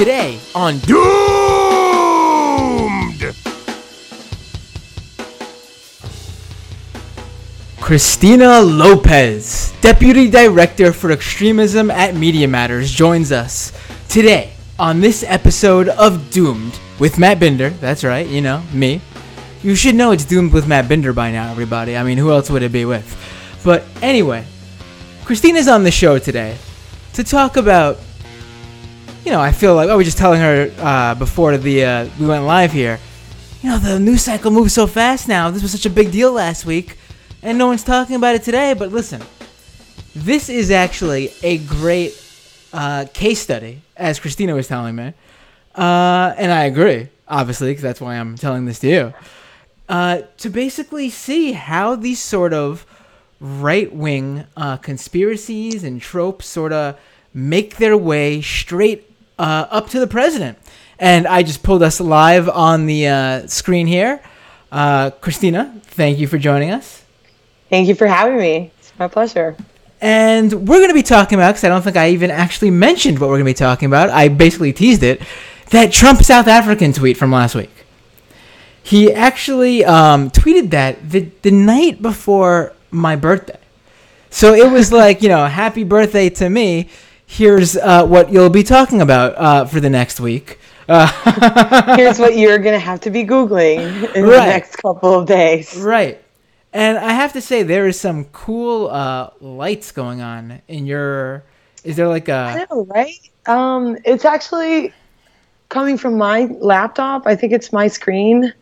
Today on Doomed! Cristina Lopez, Deputy Director for Extremism at Media Matters, joins us today on this episode of Doomed with Matt Binder. That's right, you know, me. You should know it's Doomed with Matt Binder by now, everybody. I mean, who else would it be with? But anyway, Christina's on the show today to talk about, you know, I feel like I was just telling her before we went live here, you know, the news cycle moves so fast now. This was such a big deal last week, and no one's talking about it today. But listen, this is actually a great case study, as Cristina was telling me, and I agree, obviously, because that's why I'm telling this to you, to basically see how these sort of right-wing conspiracies and tropes sort of make their way straight up to the president. And I just pulled us live on the screen here. Cristina, thank you for joining us. Thank you for having me. It's my pleasure. And we're going to be talking about, because I don't think I even actually mentioned what we're going to be talking about, I basically teased it, that Trump South African tweet from last week. He actually tweeted that the night before my birthday. So it was like, you know, happy birthday to me. Here's what you'll be talking about for the next week. Here's what you're going to have to be Googling in the next couple of days. Right. And I have to say, there is some cool lights going on in your... Is there like a... I know, right? It's actually coming from my laptop. I think it's my screen.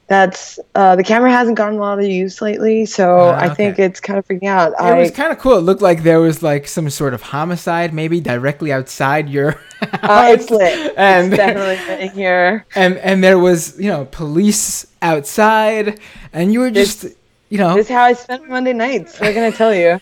That's the camera hasn't gotten a lot of use lately, so I think it's kind of freaking out. It was kind of cool. It looked like there was like some sort of homicide, maybe directly outside your house. It's lit. It's definitely lit in here. And there was, you know, police outside, and you were just, you know. This is how I spend Monday nights. What can I tell you?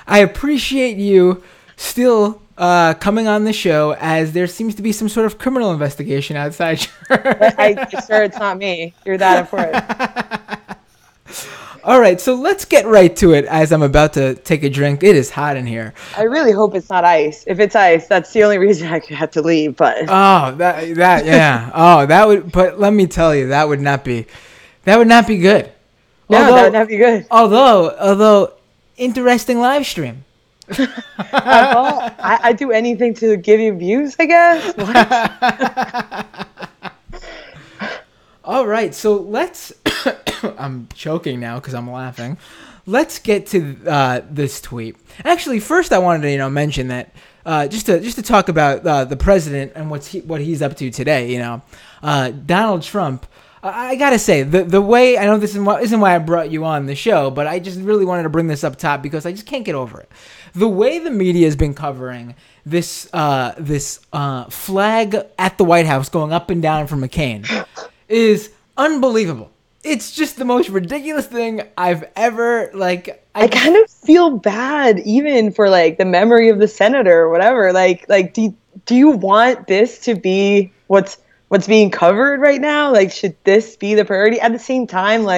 I appreciate you still coming on the show, as there seems to be some sort of criminal investigation outside. I'm sure it's not me. You're that important. All right, so let's get right to it, as I'm about to take a drink. It is hot in here. I really hope it's not ice. If it's ice, that's the only reason I could have to leave. But that yeah. Oh, that would. But let me tell you, that would not be good. No, that would not be good. Although interesting live stream. Well, I do anything to give you views, I guess. All right, so let's... I'm choking now because I'm laughing. Let's get to this tweet. Actually, first I wanted to mention that just to talk about the president and what he's up to today. Donald Trump. I gotta say, the way, I know this isn't why I brought you on the show, but I just really wanted to bring this up top because I just can't get over it. The way the media has been covering this flag at the White House going up and down for McCain is unbelievable. It's just the most ridiculous thing I've ever, I kind of feel bad even for, the memory of the senator or whatever. Do you want this to be what's being covered right now? Should this be the priority? At the same time,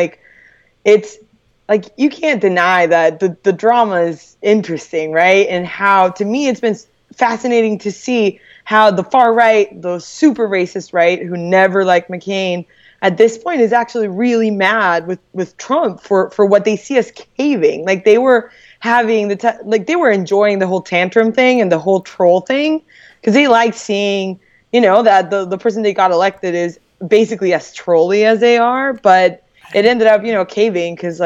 it's you can't deny that the drama is interesting, right? And how, to me, it's been fascinating to see how the far right, the super racist right, who never liked McCain, at this point is actually really mad with Trump for what they see as caving. They were having they were enjoying the whole tantrum thing and the whole troll thing, because they like seeing, that the person they got elected is basically as trolly as they are, but it ended up, caving because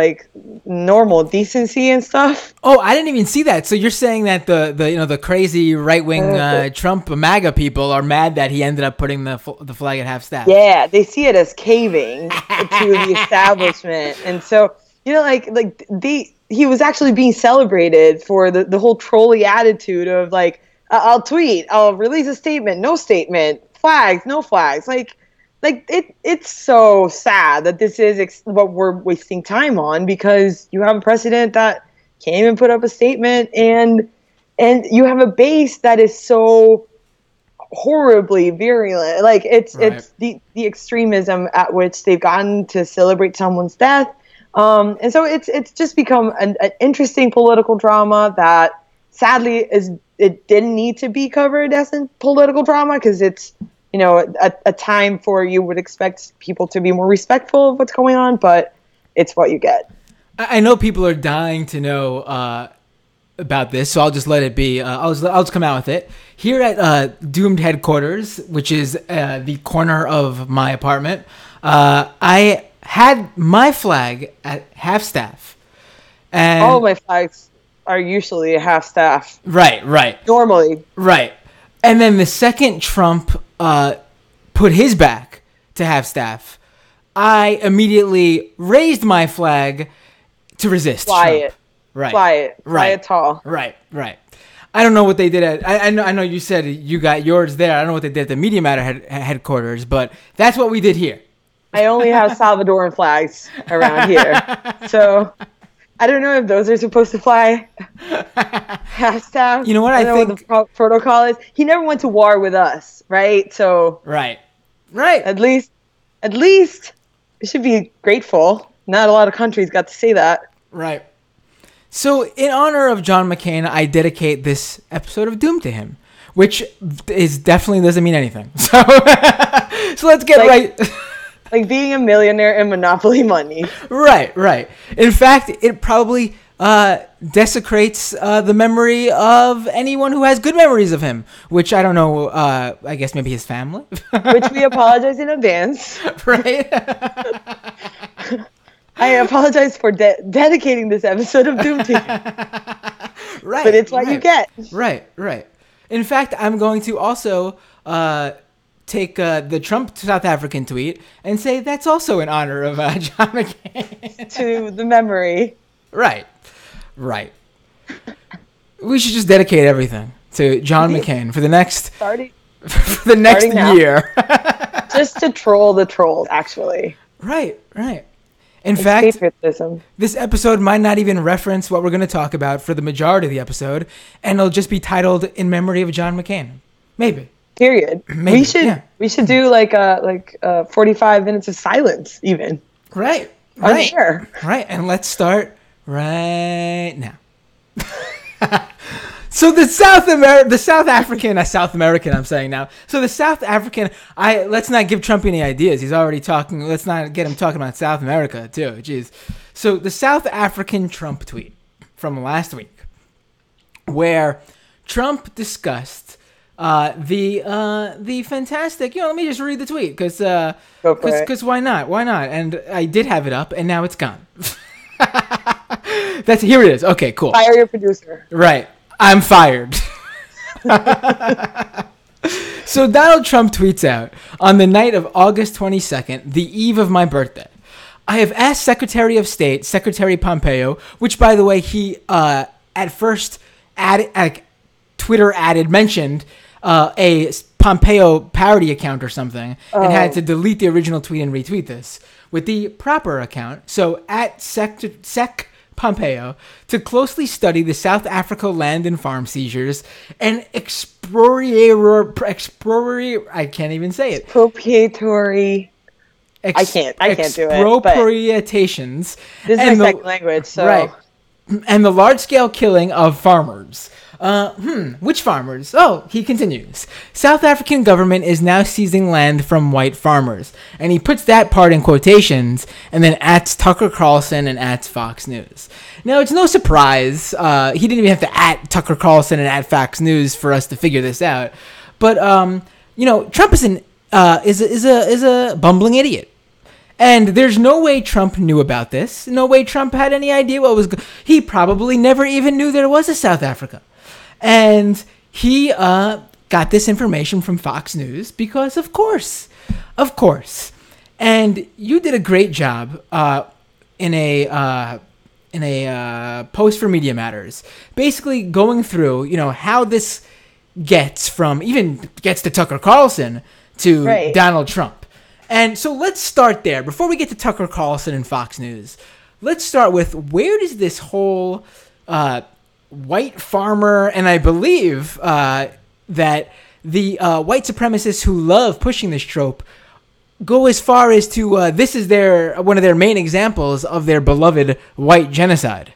normal decency and stuff. Oh, I didn't even see that. So you're saying that the crazy right wing Trump MAGA people are mad that he ended up putting the flag at half staff? Yeah, they see it as caving to the establishment, and so he was actually being celebrated for the whole trolly attitude of I'll tweet, I'll release a statement, no statement, flags, no flags, it's so sad that this is what we're wasting time on, because you have a president that can't even put up a statement, and you have a base that is so horribly virulent. It's the extremism at which they've gotten to celebrate someone's death, and so it's just become an interesting political drama that sadly is it didn't need to be covered as in political drama, because it's, you know, a time for, you would expect people to be more respectful of what's going on, but it's what you get. I know people are dying to know about this, so I'll just let it be. I'll just come out with it. Here at Doomed headquarters, which is the corner of my apartment, I had my flag at half staff. And all of my flags are usually half staff. Right. Normally. Right. And then the second Trump put his back to half staff, I immediatly raised my flag to resist Fly Trump. it. Right. Fly it tall. Right. I don't know what they did at. I know you said you got yours there. I don't know what they did at the Media Matter headquarters, but that's what we did here. I only have Salvadoran flags around here, so I don't know if those are supposed to fly half staff. You know what I don't know what the protocol is. He never went to war with us, right? So right. At least we should be grateful. Not a lot of countries got to say that. Right. So, in honor of John McCain, I dedicate this episode of Doom to him, which is definitely doesn't mean anything. So, so let's get right. Like being a millionaire in Monopoly money. Right. In fact, it probably desecrates the memory of anyone who has good memories of him, which I don't know. I guess maybe his family. Which we apologize in advance. Right. I apologize for dedicating this episode of Doom to you. Right. But it's what you get. Right. In fact, I'm going to also take the Trump South African tweet and say that's also in honor of John McCain. To the memory. Right. We should just dedicate everything to John McCain for the next year. Just to troll the trolls, actually. Right. In fact, patriotism. This episode might not even reference what we're going to talk about for the majority of the episode, and it'll just be titled "In Memory of John McCain." Maybe. Period. Maybe, we should do like 45 minutes of silence, even. Right. Right. And let's start right now. So the South American, I'm saying now. So the South African, let's not give Trump any ideas. He's already talking. Let's not get him talking about South America too. Jeez. So the South African Trump tweet from last week, where Trump discussed the fantastic. Let me just read the tweet because why not? And I did have it up, and now it's gone. Here it is. Okay, cool. Fire your producer. Right. I'm fired. So Donald Trump tweets out, on the night of August 22nd, the eve of my birthday, I have asked Secretary of State, Secretary Pompeo, which, by the way, he at first mentioned a Pompeo parody account or something, and had to delete the original tweet and retweet this with the proper account. So at Sec Pompeo to closely study the South Africa land and farm seizures and expropriatory. I can't even say it. Expropriatory. I can't do it. Expropriations. This is my second language, so right. And the large-scale killing of farmers. Which farmers? Oh, he continues. South African government is now seizing land from white farmers. And he puts that part in quotations and then ats Tucker Carlson and ats Fox News. Now, it's no surprise. He didn't even have to at Tucker Carlson and at Fox News for us to figure this out. But, Trump is a bumbling idiot. And there's no way Trump knew about this. No way Trump had any idea what was he probably never even knew there was a South Africa. And he got this information from Fox News because, of course. And you did a great job in a post for Media Matters, basically going through, how this gets to Tucker Carlson to Donald Trump. And so let's start there. Before we get to Tucker Carlson and Fox News, let's start with where does this whole white farmer, and I believe that the white supremacists who love pushing this trope go as far as to this is one of their main examples of their beloved white genocide.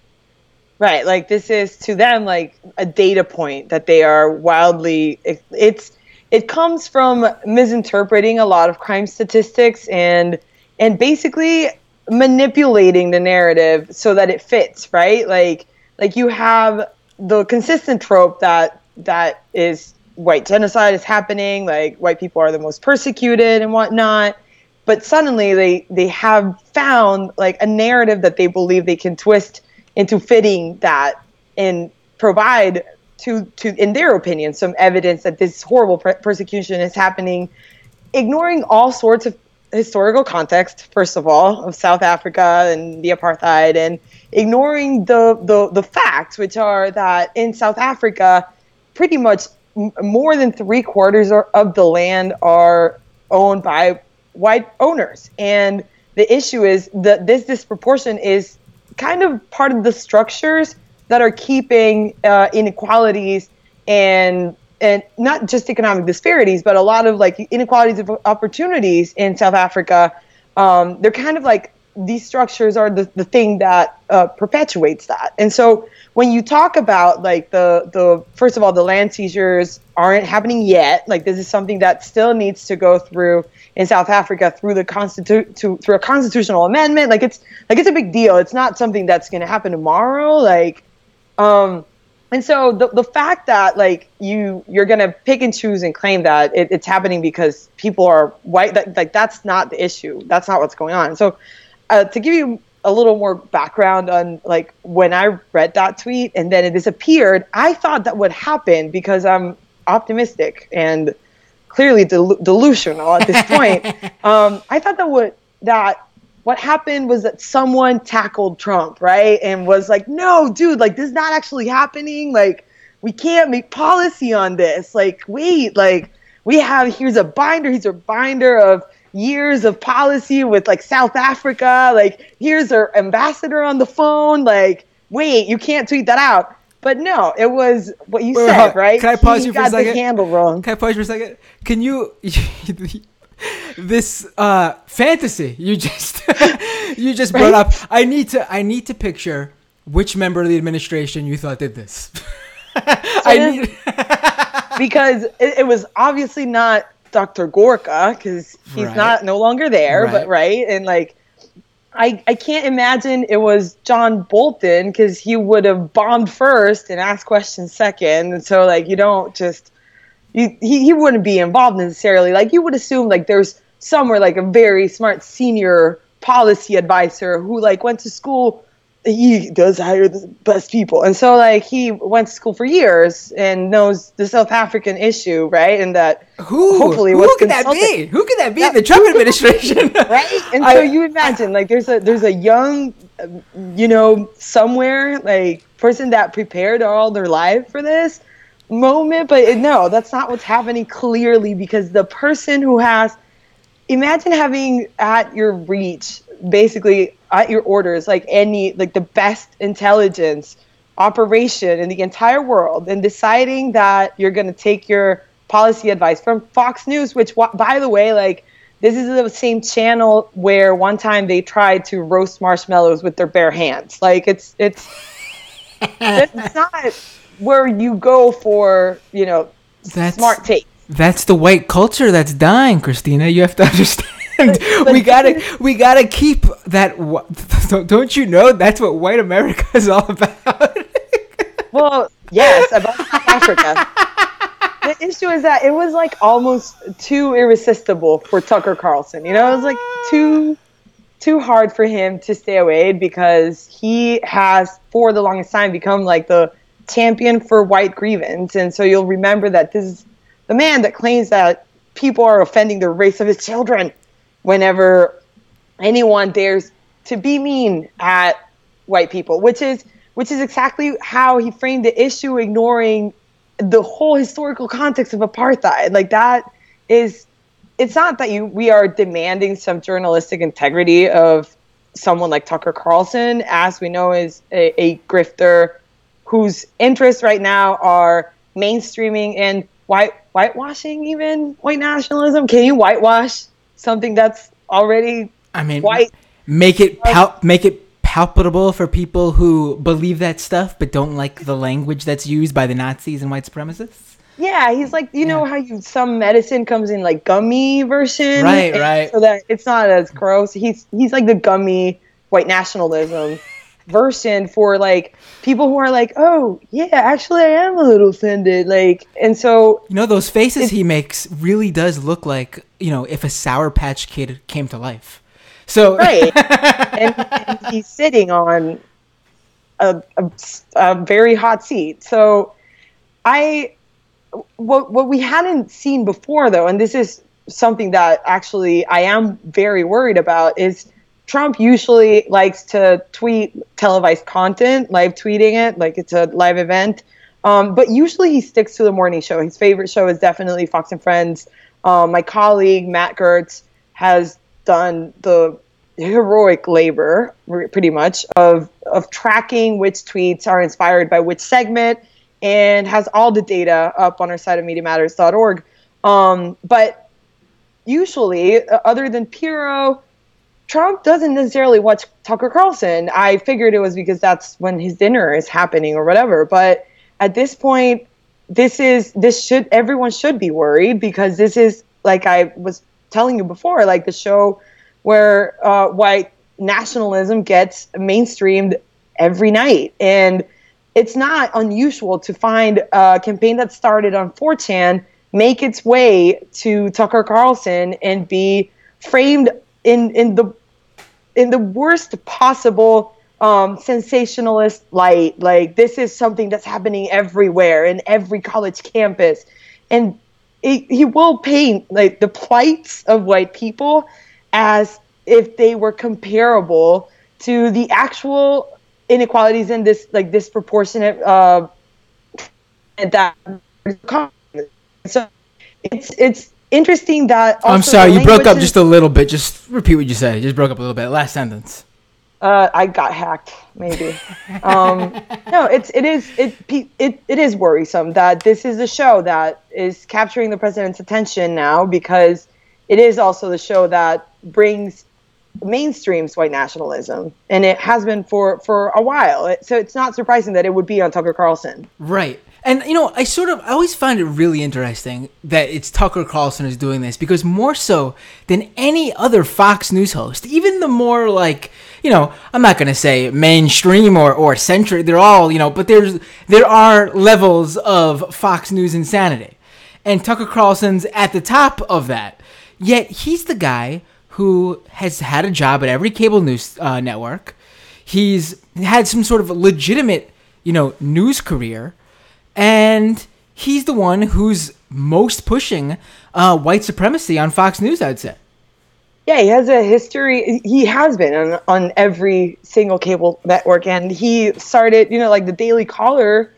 Right. Like this is to them like a data point that they are wildly it comes from misinterpreting a lot of crime statistics and basically manipulating the narrative so that it fits, right? Like you have the consistent trope that is white genocide is happening, like white people are the most persecuted and whatnot. But suddenly they have found like a narrative that they believe they can twist into fitting that and provide to in their opinion some evidence that this horrible persecution is happening, ignoring all sorts of historical context, first of all, of South Africa and the apartheid, and ignoring the facts, which are that in South Africa pretty much more than 3/4 of the land are owned by white owners. And the issue is that this disproportion is kind of part of the structures that are keeping inequalities and not just economic disparities, but a lot of like inequalities of opportunities in South Africa. They're kind of like these structures are the thing that perpetuates that. And so when you talk about like the first of all, the land seizures aren't happening yet. Like this is something that still needs to go through in South Africa through the through a constitutional amendment. Like it's a big deal. It's not something that's going to happen tomorrow. Like, and so the fact that like you're going to pick and choose and claim that it's happening because people are white, that's not the issue. That's not what's going on. So to give you a little more background on like when I read that tweet and then it disappeared, I thought that would happen because I'm optimistic and clearly delusional at this point. I thought that what happened was that someone tackled Trump, right? And was like, no, dude, like this is not actually happening. Like we can't make policy on this. Like, wait, like here's a binder of years of policy with like South Africa. Like here's our ambassador on the phone. Like, wait, you can't tweet that out. But no, it was what you said, right? Can I pause you for a second? He got the handle wrong. Can I pause you for a second? Can you this fantasy you just you just brought up? I need to picture which member of the administration you thought did this. Because it was obviously not Dr. Gorka because he's no longer there, but and like. I can't imagine it was John Bolton because he would have bombed first and asked questions second. And so like you don't just he wouldn't be involved necessarily. Like you would assume like there's somewhere like a very smart senior policy advisor who like went to school. He does hire the best people. And so like he went to school for years and knows the South African issue, right? And that hopefully who could that be? Who could that be in the Trump administration? Right? And so you imagine like there's a young, somewhere like person that prepared all their life for this moment. But no, that's not what's happening clearly because the person who imagine having at your reach, basically at your orders, like the best intelligence operation in the entire world and deciding that you're going to take your policy advice from Fox News, which by the way, like this is the same channel where one time they tried to roast marshmallows with their bare hands. Like it's not where you go for, smart take. That's the white culture that's dying, Cristina. You have to understand. we gotta keep that. Don't you know that's what white America is all about? Well, yes, about South Africa. The issue is that it was like almost too irresistible for Tucker Carlson. It was like too hard for him to stay away because he has for the longest time become like the champion for white grievance. And so you'll remember that this is the man that claims that people are offending the race of his children whenever anyone dares to be mean at white people, which is exactly how he framed the issue, ignoring the whole historical context of apartheid. Like that is, it's not that we are demanding some journalistic integrity of someone like Tucker Carlson, as we know is a grifter whose interests right now are mainstreaming and whitewashing, even white nationalism. Can you whitewash something that's already white? Make it palpable for people who believe that stuff but don't like the language that's used by the Nazis and white supremacists. Yeah, he's like, you know how some medicine comes in like gummy version, right, so that it's not as gross. He's like the gummy white nationalism version for like people who are like, oh yeah, actually I am a little offended, like, and so those faces he makes really does look like if a Sour Patch Kid came to life. So right, and he's sitting on a very hot seat. So what we hadn't seen before though, and this is something that actually I am very worried about, is Trump usually likes to tweet televised content, live tweeting it, like it's a live event. But usually he sticks to the morning show. His favorite show is definitely Fox and Friends. My colleague, Matt Gertz, has done the heroic labor, pretty much, of tracking which tweets are inspired by which segment and has all the data up on our site of MediaMatters.org. But usually, other than Piro, Trump doesn't necessarily watch Tucker Carlson. I figured it was because that's when his dinner is happening or whatever. But at this point, everyone should be worried, because this is, like I was telling you before, like the show where white nationalism gets mainstreamed every night. And it's not unusual to find a campaign that started on 4chan make its way to Tucker Carlson and be framed in the worst possible sensationalist light. Like, this is something that's happening everywhere in every college campus, and he will paint like the plights of white people as if they were comparable to the actual inequalities in this like disproportionate that. So it's interesting that. I'm sorry, you broke up just a little bit. Just repeat what you said. You just broke up a little bit. Last sentence. I got hacked, maybe. No, it is worrisome that this is a show that is capturing the president's attention now, because it is also the show that brings mainstreams white nationalism, and it has been for a while. So it's not surprising that it would be on Tucker Carlson. Right. And, I always find it really interesting that it's Tucker Carlson who's doing this, because more so than any other Fox News host, even the more like, I'm not going to say mainstream or centric, they're all, but there are levels of Fox News insanity. And Tucker Carlson's at the top of that. Yet he's the guy who has had a job at every cable news network. He's had some sort of legitimate, news career. And he's the one who's most pushing white supremacy on Fox News, I'd say. Yeah, he has a history. He has been on every single cable network. And he started, like the Daily Caller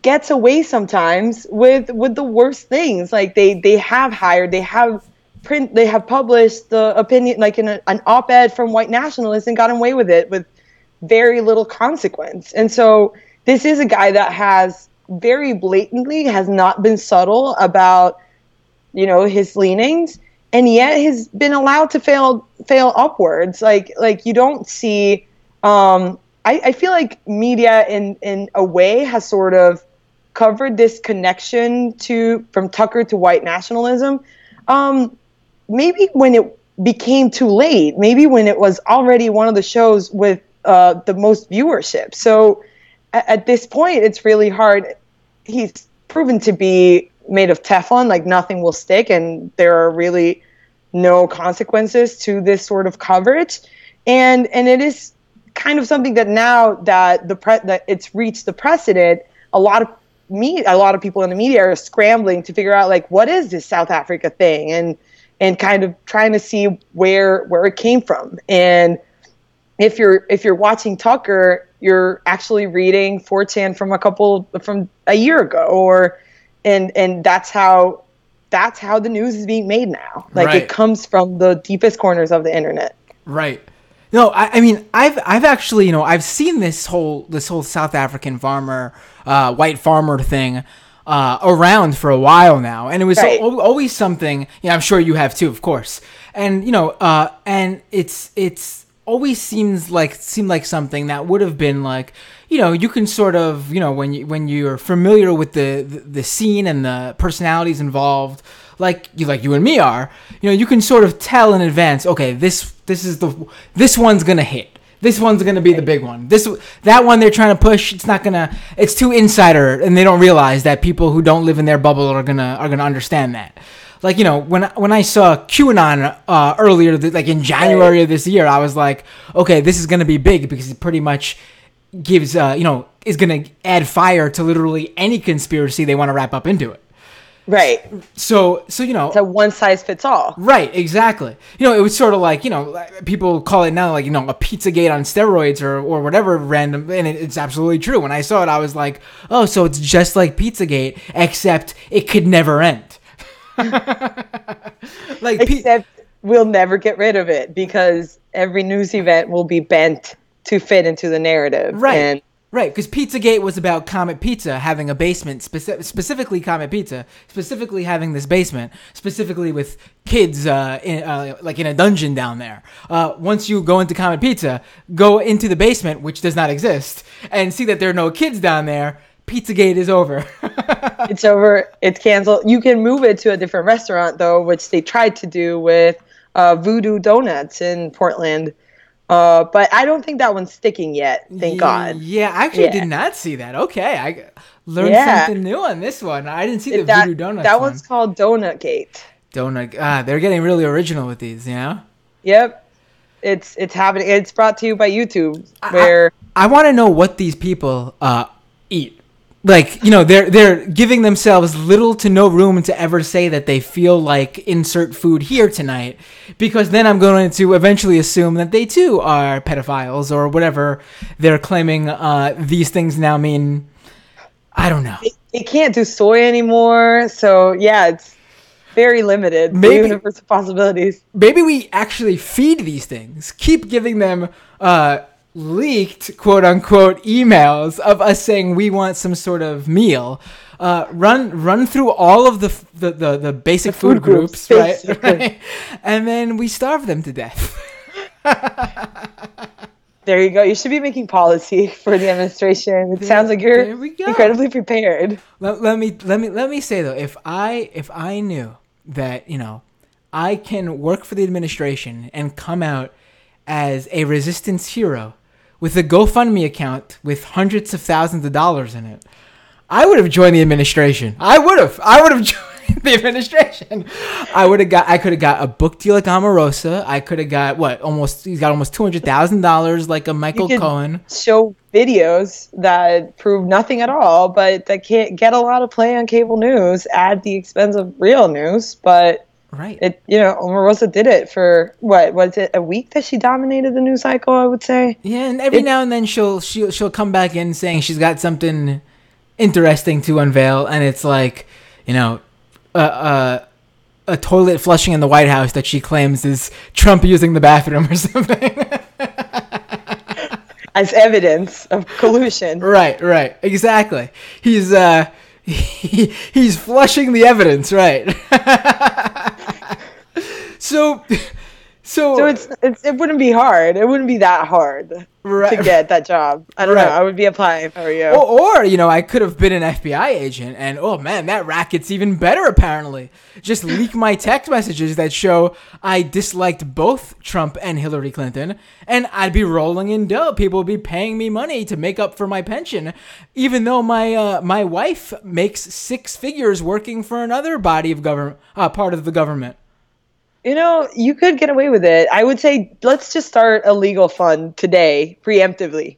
gets away sometimes with the worst things. Like they have hired, they have published the opinion, like in an op-ed from white nationalists, and got away with it with very little consequence. And so this is a guy that has very blatantly has not been subtle about, his leanings, and yet has been allowed to fail upwards. Like you don't see. I feel like media in a way has sort of covered this connection from Tucker to white nationalism. Maybe when it became too late. Maybe when it was already one of the shows with the most viewership. So at this point, it's really hard. He's proven to be made of Teflon, like nothing will stick, and there are really no consequences to this sort of coverage. And it is kind of something that now that that it's reached the precedent, a lot of people in the media are scrambling to figure out, like, what is this South Africa thing, and kind of trying to see where it came from. And if you're watching Tucker, you're actually reading 4chan from a year ago, and that's how the news is being made now. Like, right. It comes from the deepest corners of the internet. Right. No, I mean, I've actually, I've seen this whole South African farmer, white farmer thing around for a while now, and it was right. always something. I'm sure you have too, of course. And and it's always seemed like something that would have been like, you can sort of, when you're familiar with the scene and the personalities involved, like you and me are, you can sort of tell in advance, okay, this one's gonna hit. This one's gonna be the big one. That one they're trying to push. It's too insider, and they don't realize that people who don't live in their bubble are gonna understand that. Like, when I saw QAnon earlier, like in January of this year, I was like, okay, this is gonna be big because it pretty much gives is gonna add fire to literally any conspiracy they want to wrap up into it. Right. So it's a one size fits all. Right, exactly. It was sort of like, people call it now like, a Pizzagate on steroids or whatever random, and it's absolutely true. When I saw it, I was like, oh, so it's just like Pizzagate, except it could never end. Except we'll never get rid of it because every news event will be bent to fit into the narrative. Right. Right, because Pizzagate was about Comet Pizza having a basement, specifically Comet Pizza, specifically having this basement, specifically with kids in a dungeon down there. Once you go into Comet Pizza, go into the basement, which does not exist, and see that there are no kids down there, Pizzagate is over. It's over. It's canceled. You can move it to a different restaurant, though, which they tried to do with Voodoo Donuts in Portland. But I don't think that one's sticking yet. Thank God. Yeah, I actually did not see that. Okay, I learned something new on this one. I didn't see the Voodoo Donuts. That one's called Donut Gate. They're getting really original with these, Yep, it's happening. It's brought to you by YouTube. Where I want to know what these people eat. Like, they're giving themselves little to no room to ever say that they feel like insert food here tonight, because then I'm going to eventually assume that they too are pedophiles or whatever they're claiming these things now mean. I don't know. They can't do soy anymore, so yeah, it's very limited. The universe of possibilities. Maybe we actually feed these things, keep giving them leaked quote-unquote emails of us saying we want some sort of meal, run through all of the basic food groups, right? And then we starve them to death. There you go. You should be making policy for the administration. It sounds like you're incredibly prepared. Let me say though, if I knew that I can work for the administration and come out as a resistance hero with a GoFundMe account with hundreds of thousands of dollars in it, I would have joined the administration. I would have joined the administration. I could have got a book deal like Omarosa. I could have got he's got almost $200,000 like a Michael Cohen. Show videos that prove nothing at all, but that can't get a lot of play on cable news at the expense of real news, but right. Omarosa did it for what was it, a week that she dominated the news cycle, I would say. Yeah, and every now and then she'll come back in saying she's got something interesting to unveil, and it's like, a toilet flushing in the White House that she claims is Trump using the bathroom or something. As evidence of collusion. Right, exactly. He's flushing the evidence, right? So it wouldn't be hard. It wouldn't be that hard to get that job. I don't know. I would be applying if I were you. Or I could have been an FBI agent, and oh man, that racket's even better apparently. Just leak my text messages that show I disliked both Trump and Hillary Clinton, and I'd be rolling in dough. People would be paying me money to make up for my pension, even though my wife makes six figures working for another body of government, part of the government. You could get away with it. I would say let's just start a legal fund today, preemptively,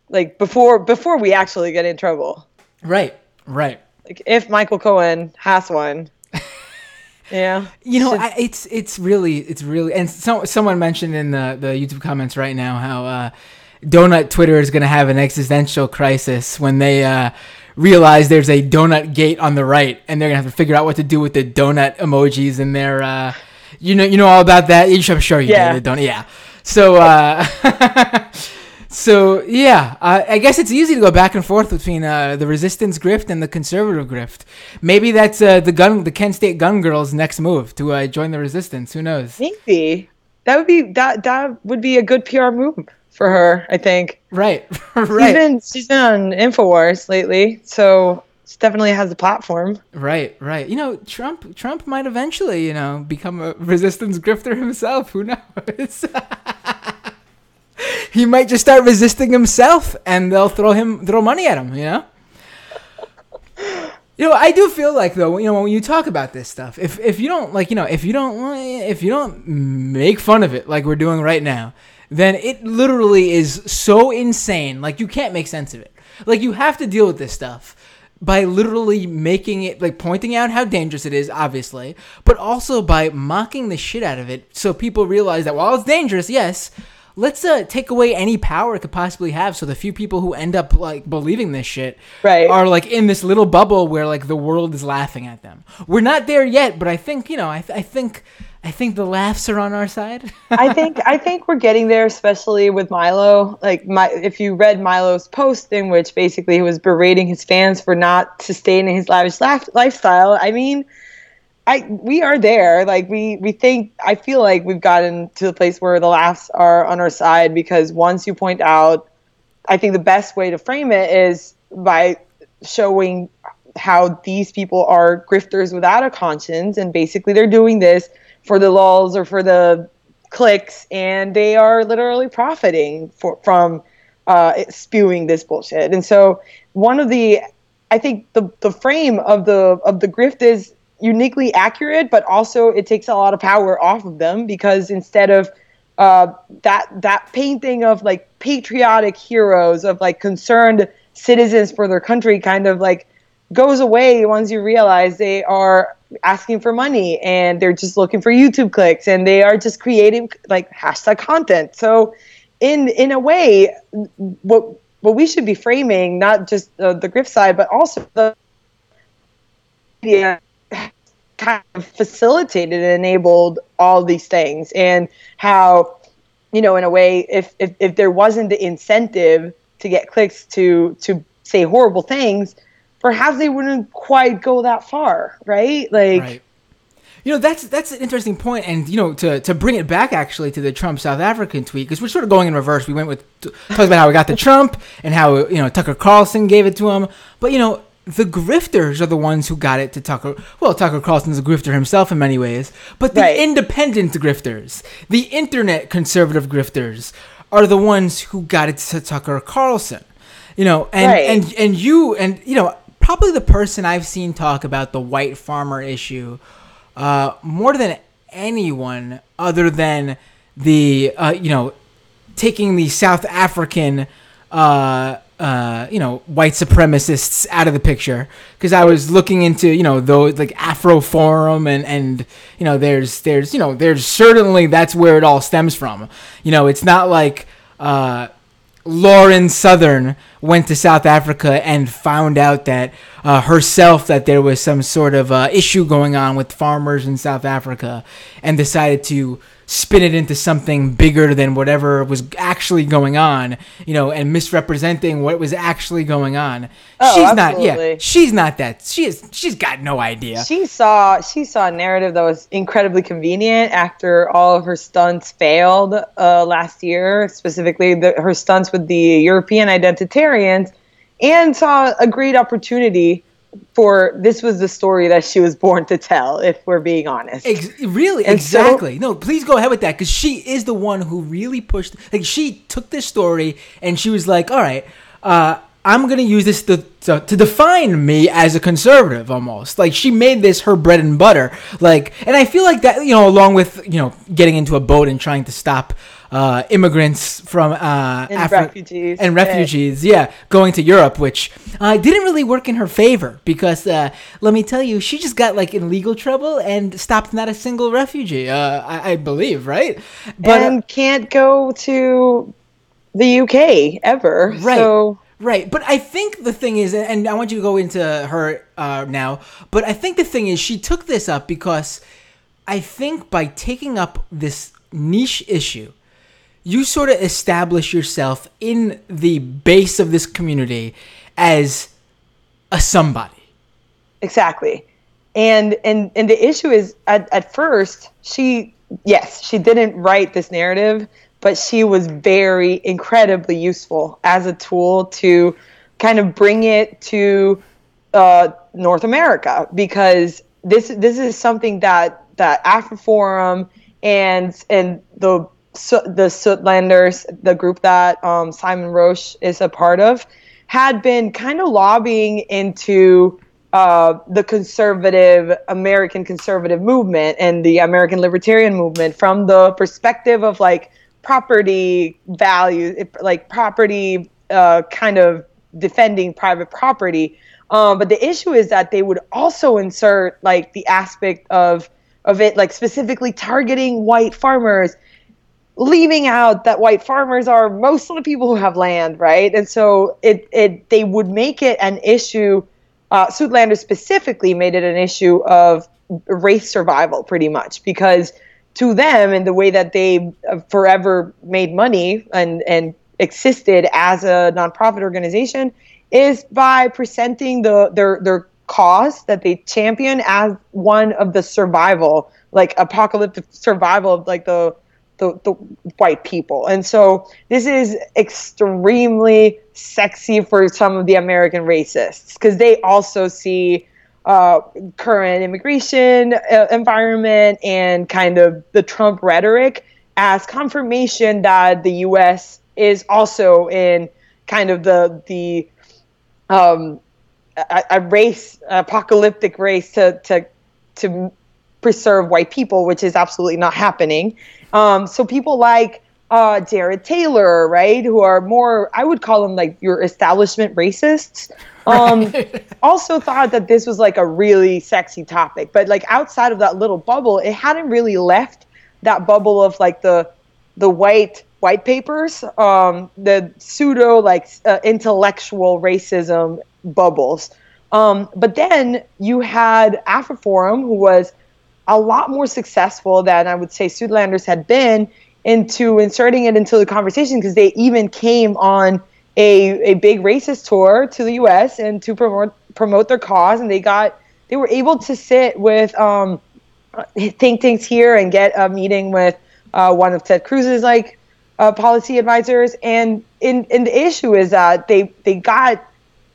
like before we actually get in trouble. Right. Like if Michael Cohen has one. Yeah. It's really, and someone mentioned in the YouTube comments right now how Donut Twitter is going to have an existential crisis when they realize there's a donut gate on the right, and they're going to have to figure out what to do with the donut emojis in their. You know all about that. I'm sure you do. Don't. Yeah. So I guess it's easy to go back and forth between the resistance grift and the conservative grift. Maybe that's the Kent State gun girls' next move to join the resistance. Who knows? Maybe that would be a good PR move for her, I think. Right. Right. She's been on InfoWars lately, so she definitely has a platform. Right. You know, Trump might eventually, you know, become a resistance grifter himself. Who knows? He might just start resisting himself, and they'll throw money at him. You know. You know, I do feel like, though, you know, when you talk about this stuff, if you don't, like, you know, if you don't make fun of it like we're doing right now, then it literally is so insane. Like, you can't make sense of it. Like, you have to deal with this stuff by literally making it, like, pointing out how dangerous it is, obviously, but also by mocking the shit out of it so people realize that while it's dangerous, yes, let's take away any power it could possibly have, so the few people who end up, like, believing this shit are, like, in this little bubble where, like, the world is laughing at them. We're not there yet, but I think, you know, I think the laughs are on our side. I think we're getting there, especially with Milo. Like, if you read Milo's post, in which basically he was berating his fans for not sustaining his lavish lifestyle. I mean, we are there. Like, I feel like we've gotten to the place where the laughs are on our side, because once you point out, I think the best way to frame it is by showing how these people are grifters without a conscience, and basically they're doing this for the lulz or for the clicks, and they are literally profiting from spewing this bullshit. And so I think the frame of the grift is uniquely accurate, but also it takes a lot of power off of them, because instead of that painting of, like, patriotic heroes, of, like, concerned citizens for their country, kind of, like, goes away once you realize they are asking for money, and they're just looking for YouTube clicks, and they are just creating, like, hashtag content. So in a way, what we should be framing, not just the grift side, but also the media kind of facilitated and enabled all these things, and how, you know, in a way, if there wasn't the incentive to get clicks to say horrible things, perhaps they wouldn't quite go that far, right? Like, right. You know, that's an interesting point, and, you know, to bring it back actually to the Trump South African tweet, because we're sort of going in reverse. We went with talking about how we got the Trump and how, you know, Tucker Carlson gave it to him, but, you know, the grifters are the ones who got it to Tucker. Well, Tucker Carlson's a grifter himself in many ways, but the independent grifters, the internet conservative grifters, are the ones who got it to Tucker Carlson. You know, and you know, probably the person I've seen talk about the white farmer issue more than anyone, other than the you know, taking the South African you know, white supremacists out of the picture, because I was looking into, you know, those, like, Afro Forum, and you know, there's certainly, that's where it all stems from. You know, it's not like Lauren Southern went to South Africa and found out that herself that there was some sort of issue going on with farmers in South Africa, and decided to spin it into something bigger than whatever was actually going on, you know, and misrepresenting what was actually going on. She's not that. She's got no idea. She saw a narrative that was incredibly convenient after all of her stunts failed last year, specifically her stunts with the European identitarians, and saw a great opportunity for, this was the story that she was born to tell, if we're being honest. Really? And exactly. So, no, please go ahead with that, because she is the one who really pushed, like, she took this story and she was like, all right, I'm going to use this to define me as a conservative, almost. Like, she made this her bread and butter. Like, and I feel like that, you know, along with, you know, getting into a boat and trying to stop immigrants from refugees, going to Europe, which didn't really work in her favor, because let me tell you, she just got, like, in legal trouble and stopped not a single refugee, I believe, right? But and can't go to the UK ever. Right. So. Right, but I think the thing is, and I want you to go into her now, but I think the thing is, she took this up because I think by taking up this niche issue, you sort of establish yourself in the base of this community as a somebody. Exactly. And the issue is, at first, she yes, she didn't write this narrative, but she was very incredibly useful as a tool to kind of bring it to North America, because this is something that Afroforum and the Sootlanders, the group that Simon Roche is a part of, had been kind of lobbying into the American conservative movement and the American libertarian movement from the perspective of like property value, like property, kind of defending private property. But the issue is that they would also insert like the aspect of it, like specifically targeting white farmers, leaving out that white farmers are most of the people who have land, right? And so they would make it an issue. Sootlanders specifically made it an issue of race survival, pretty much, because to them, and the way that they forever made money and existed as a nonprofit organization, is by presenting their cause that they champion as one of the survival, like apocalyptic survival of like the white people. And so this is extremely sexy for some of the American racists, because they also see current immigration environment and kind of the Trump rhetoric as confirmation that the U.S. is also in kind of the a race, apocalyptic race to preserve white people, which is absolutely not happening. So people like Jared Taylor, right, who are more, I would call them like your establishment racists, also thought that this was like a really sexy topic. But like outside of that little bubble, it hadn't really left that bubble of like the white papers, the pseudo like intellectual racism bubbles. But then you had Afroforum, who was a lot more successful than I would say Sootlanders had been into inserting it into the conversation, because they even came on a big racist tour to the U.S. and to promote their cause, and they were able to sit with think tanks here and get a meeting with one of Ted Cruz's like policy advisors, and the issue is that they got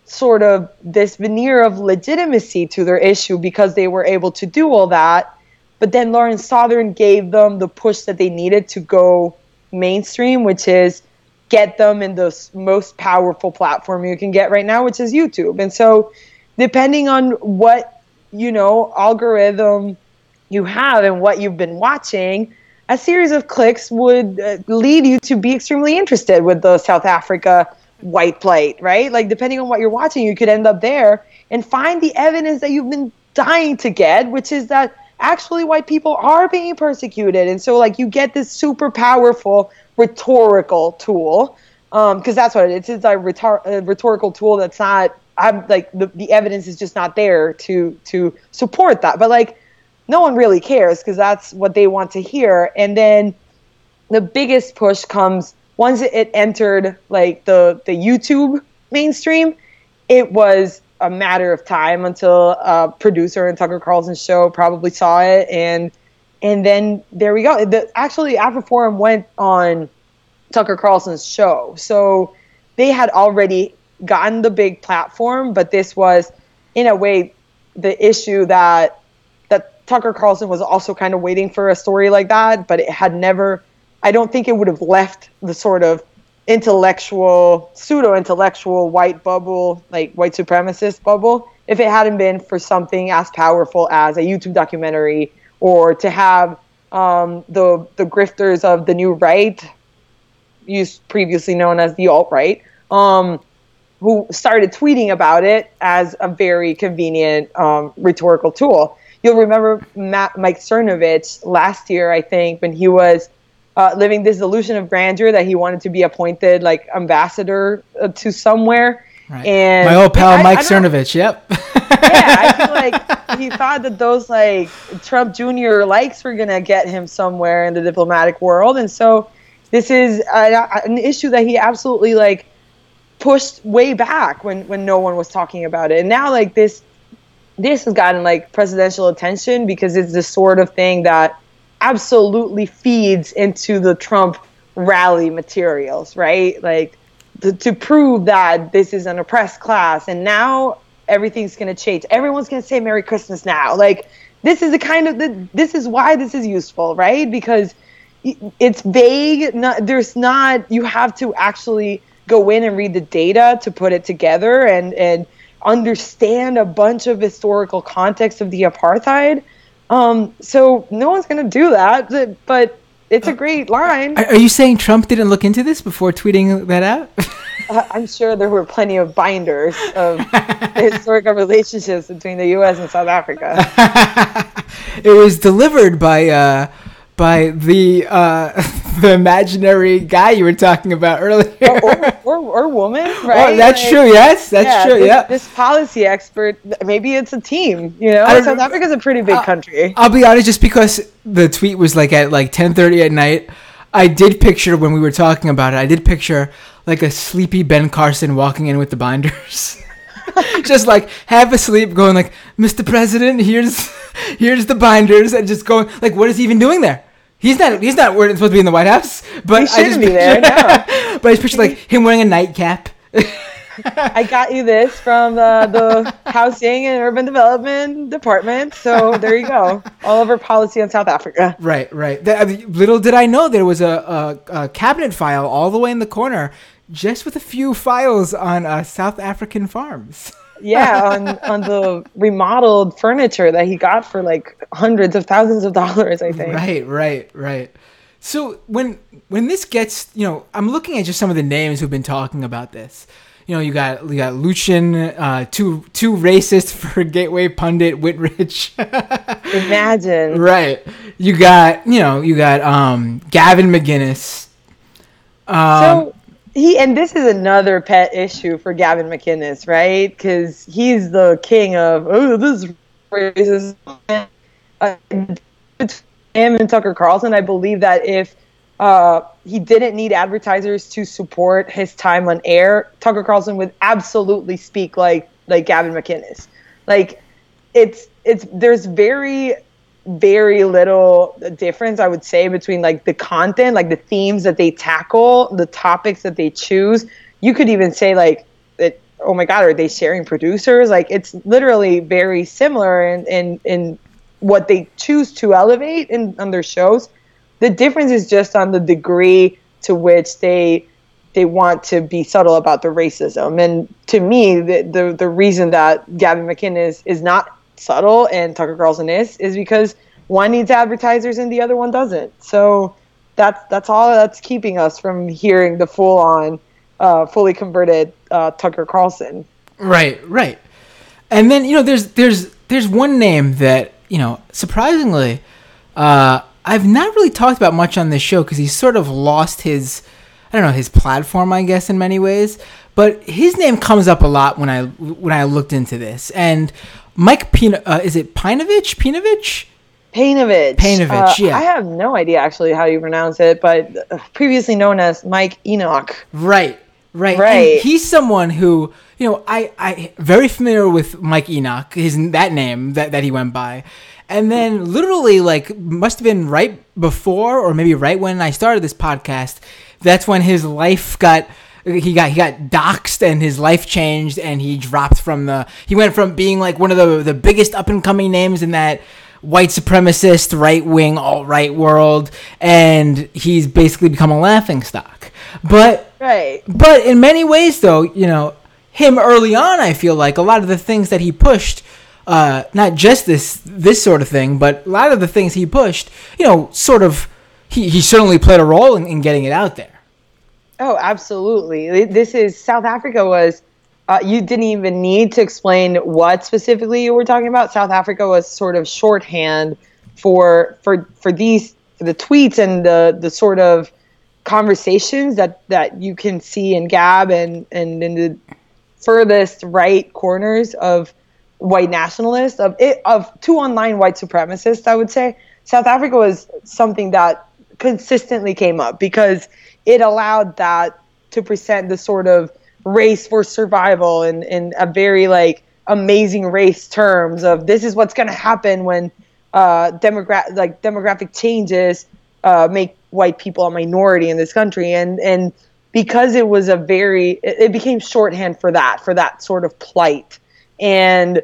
sort of this veneer of legitimacy to their issue because they were able to do all that. But then Lawrence Southern gave them the push that they needed to go mainstream, which is get them in the most powerful platform you can get right now, which is YouTube. And so depending on what, algorithm you have and what you've been watching, a series of clicks would lead you to be extremely interested with the South Africa white plight, right? Like depending on what you're watching, you could end up there and find the evidence that you've been dying to get, which is that actually white people are being persecuted. And so like you get this super powerful rhetorical tool, because that's what it is. It's a rhetorical tool that's not, I'm like the evidence is just not there to support that. But like no one really cares because that's what they want to hear. And then the biggest push comes once it entered like the YouTube mainstream. It was a matter of time until a producer in Tucker Carlson's show probably saw it, and then there we go. Actually, Afroforum went on Tucker Carlson's show, so they had already gotten the big platform, but this was, in a way, the issue that Tucker Carlson was also kind of waiting for a story like that, but it had never. I don't think it would have left the sort of pseudo-intellectual white bubble, like white supremacist bubble, if it hadn't been for something as powerful as a YouTube documentary, or to have the grifters of the new right, used previously known as the alt-right, who started tweeting about it as a very convenient rhetorical tool. You'll remember Mike Cernovich last year, I think, when he was living this illusion of grandeur that he wanted to be appointed like ambassador to somewhere. Right. And my old pal Mike Cernovich. Yep. Yeah, I feel like he thought that those like Trump Jr. likes were gonna get him somewhere in the diplomatic world, and so this is an issue that he absolutely like pushed way back when no one was talking about it, and now like this has gotten like presidential attention because it's the sort of thing that absolutely feeds into the Trump rally materials, right? Like to prove that this is an oppressed class, and now everything's going to change. Everyone's going to say Merry Christmas now. Like this is this is why this is useful, right? Because it's vague. You have to actually go in and read the data to put it together and understand a bunch of historical context of the apartheid. So no one's going to do that, but it's a great line. Are you saying Trump didn't look into this before tweeting that out? I'm sure there were plenty of binders of historical relationships between the U.S. and South Africa. It was delivered by the imaginary guy you were talking about earlier, or woman, right? Oh, that's true. Yes, that's true. This policy expert, maybe it's a team. South Africa's a pretty big country. I'll be honest, just because the tweet was like at 10:30 at night, I did picture when we were talking about it. I did picture like a sleepy Ben Carson walking in with the binders. Just like half asleep, going like, "Mr. President, here's the binders," and just going like, "What is he even doing there? He's not supposed to be in the White House." But he shouldn't be there. No. But I just pictured like him wearing a nightcap. I got you this from the Housing and Urban Development Department. So there you go. All over policy on South Africa. Right. Little did I know there was a cabinet file all the way in the corner, just with a few files on South African farms. Yeah, on the remodeled furniture that he got for like hundreds of thousands of dollars, I think. Right. So when this gets, I'm looking at just some of the names who've been talking about this. You got Lucian, too racist for Gateway pundit Whitridge. Imagine. Right. You got Gavin McInnes. And this is another pet issue for Gavin McInnes, right? Because he's the king of, this is racist. Him and Tucker Carlson, I believe that if he didn't need advertisers to support his time on air, Tucker Carlson would absolutely speak like Gavin McInnes. Like there's very, very little difference, I would say, between like the content, like the themes that they tackle, the topics that they choose. You could even say like that, oh my God, are they sharing producers? Like it's literally very similar in what they choose to elevate on their shows. The difference is just on the degree to which they want to be subtle about the racism. And to me, the reason that Gavin McInnes is not subtle and Tucker Carlson is because one needs advertisers and the other one doesn't. So that's all that's keeping us from hearing the full-on, fully converted Tucker Carlson. Right. And then there's one name that surprisingly I've not really talked about much on this show because he's sort of lost his platform, I guess, in many ways. But his name comes up a lot when I looked into this. And Mike is it Painovich? Painovich, yeah. I have no idea actually how you pronounce it, but previously known as Mike Enoch. Right. And he's someone who, I very familiar with Mike Enoch, that name that he went by. And then literally must have been right before or maybe right when I started this podcast, that's when his life he got doxxed and his life changed and he went from being like one of the biggest up and coming names in that white supremacist, right wing, alt-right world, and he's basically become a laughingstock. But in many ways though, him early on, I feel like a lot of the things that he pushed, not just this sort of thing, but a lot of the things he pushed, sort of, he certainly played a role in getting it out there. Oh, absolutely. South Africa was, you didn't even need to explain what specifically you were talking about. South Africa was sort of shorthand for the tweets and the sort of conversations that you can see in Gab and in the furthest right corners of white nationalists, of two online white supremacists, I would say. South Africa was something that consistently came up because it allowed that to present the sort of race for survival in a very amazing race terms of this is what's going to happen when demographic changes make white people a minority in this country, and because it was it became shorthand for that sort of plight. And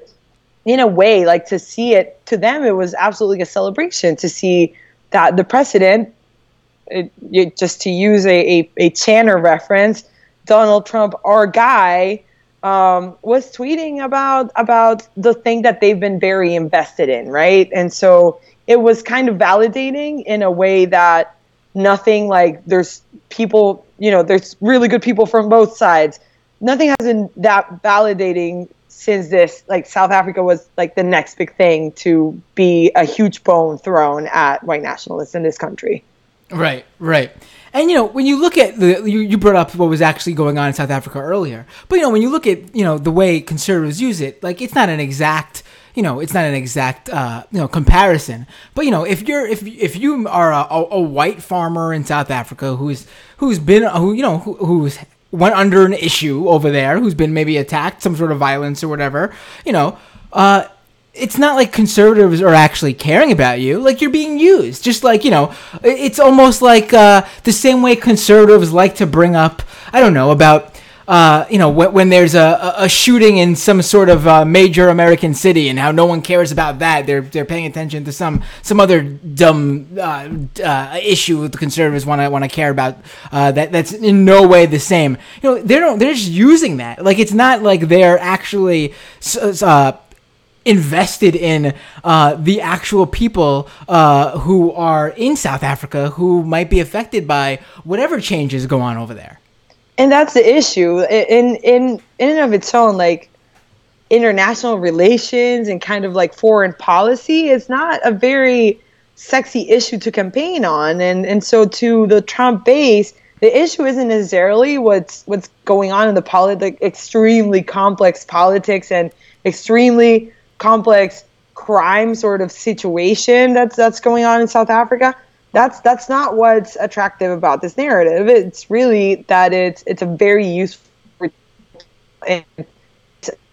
in a way, like, to see it, to them, it was absolutely a celebration to see that the president, just to use a Channer reference, Donald Trump, our guy, was tweeting about the thing that they've been very invested in, right? And so it was kind of validating in a way that nothing, like, there's people, there's really good people from both sides. Nothing has been that validating since this, like, South Africa was like the next big thing to be a huge bone thrown at white nationalists in this country. Right. And, when you look at you brought up what was actually going on in South Africa earlier, but, when you look at, the way conservatives use it, like, it's not an exact, comparison. But, if you are a white farmer in South Africa who's went under an issue over there, who's been maybe attacked, some sort of violence or whatever, it's not like conservatives are actually caring about you. Like, you're being used. Just like, it's almost like the same way conservatives like to bring up, I don't know, about, when there's a shooting in some sort of major American city and how no one cares about that. They're paying attention to some other dumb issue the conservatives want to care about that's in no way the same. They're just using that. Like, it's not like they're actually invested in the actual people who are in South Africa who might be affected by whatever changes go on over there. And that's the issue in and of its own, like, international relations and kind of like foreign policy is not a very sexy issue to campaign on. And so to the Trump base, the issue isn't necessarily what's going on in the extremely complex politics and extremely complex crime sort of situation that's going on in South Africa. That's not what's attractive about this narrative. It's really that it's a very useful and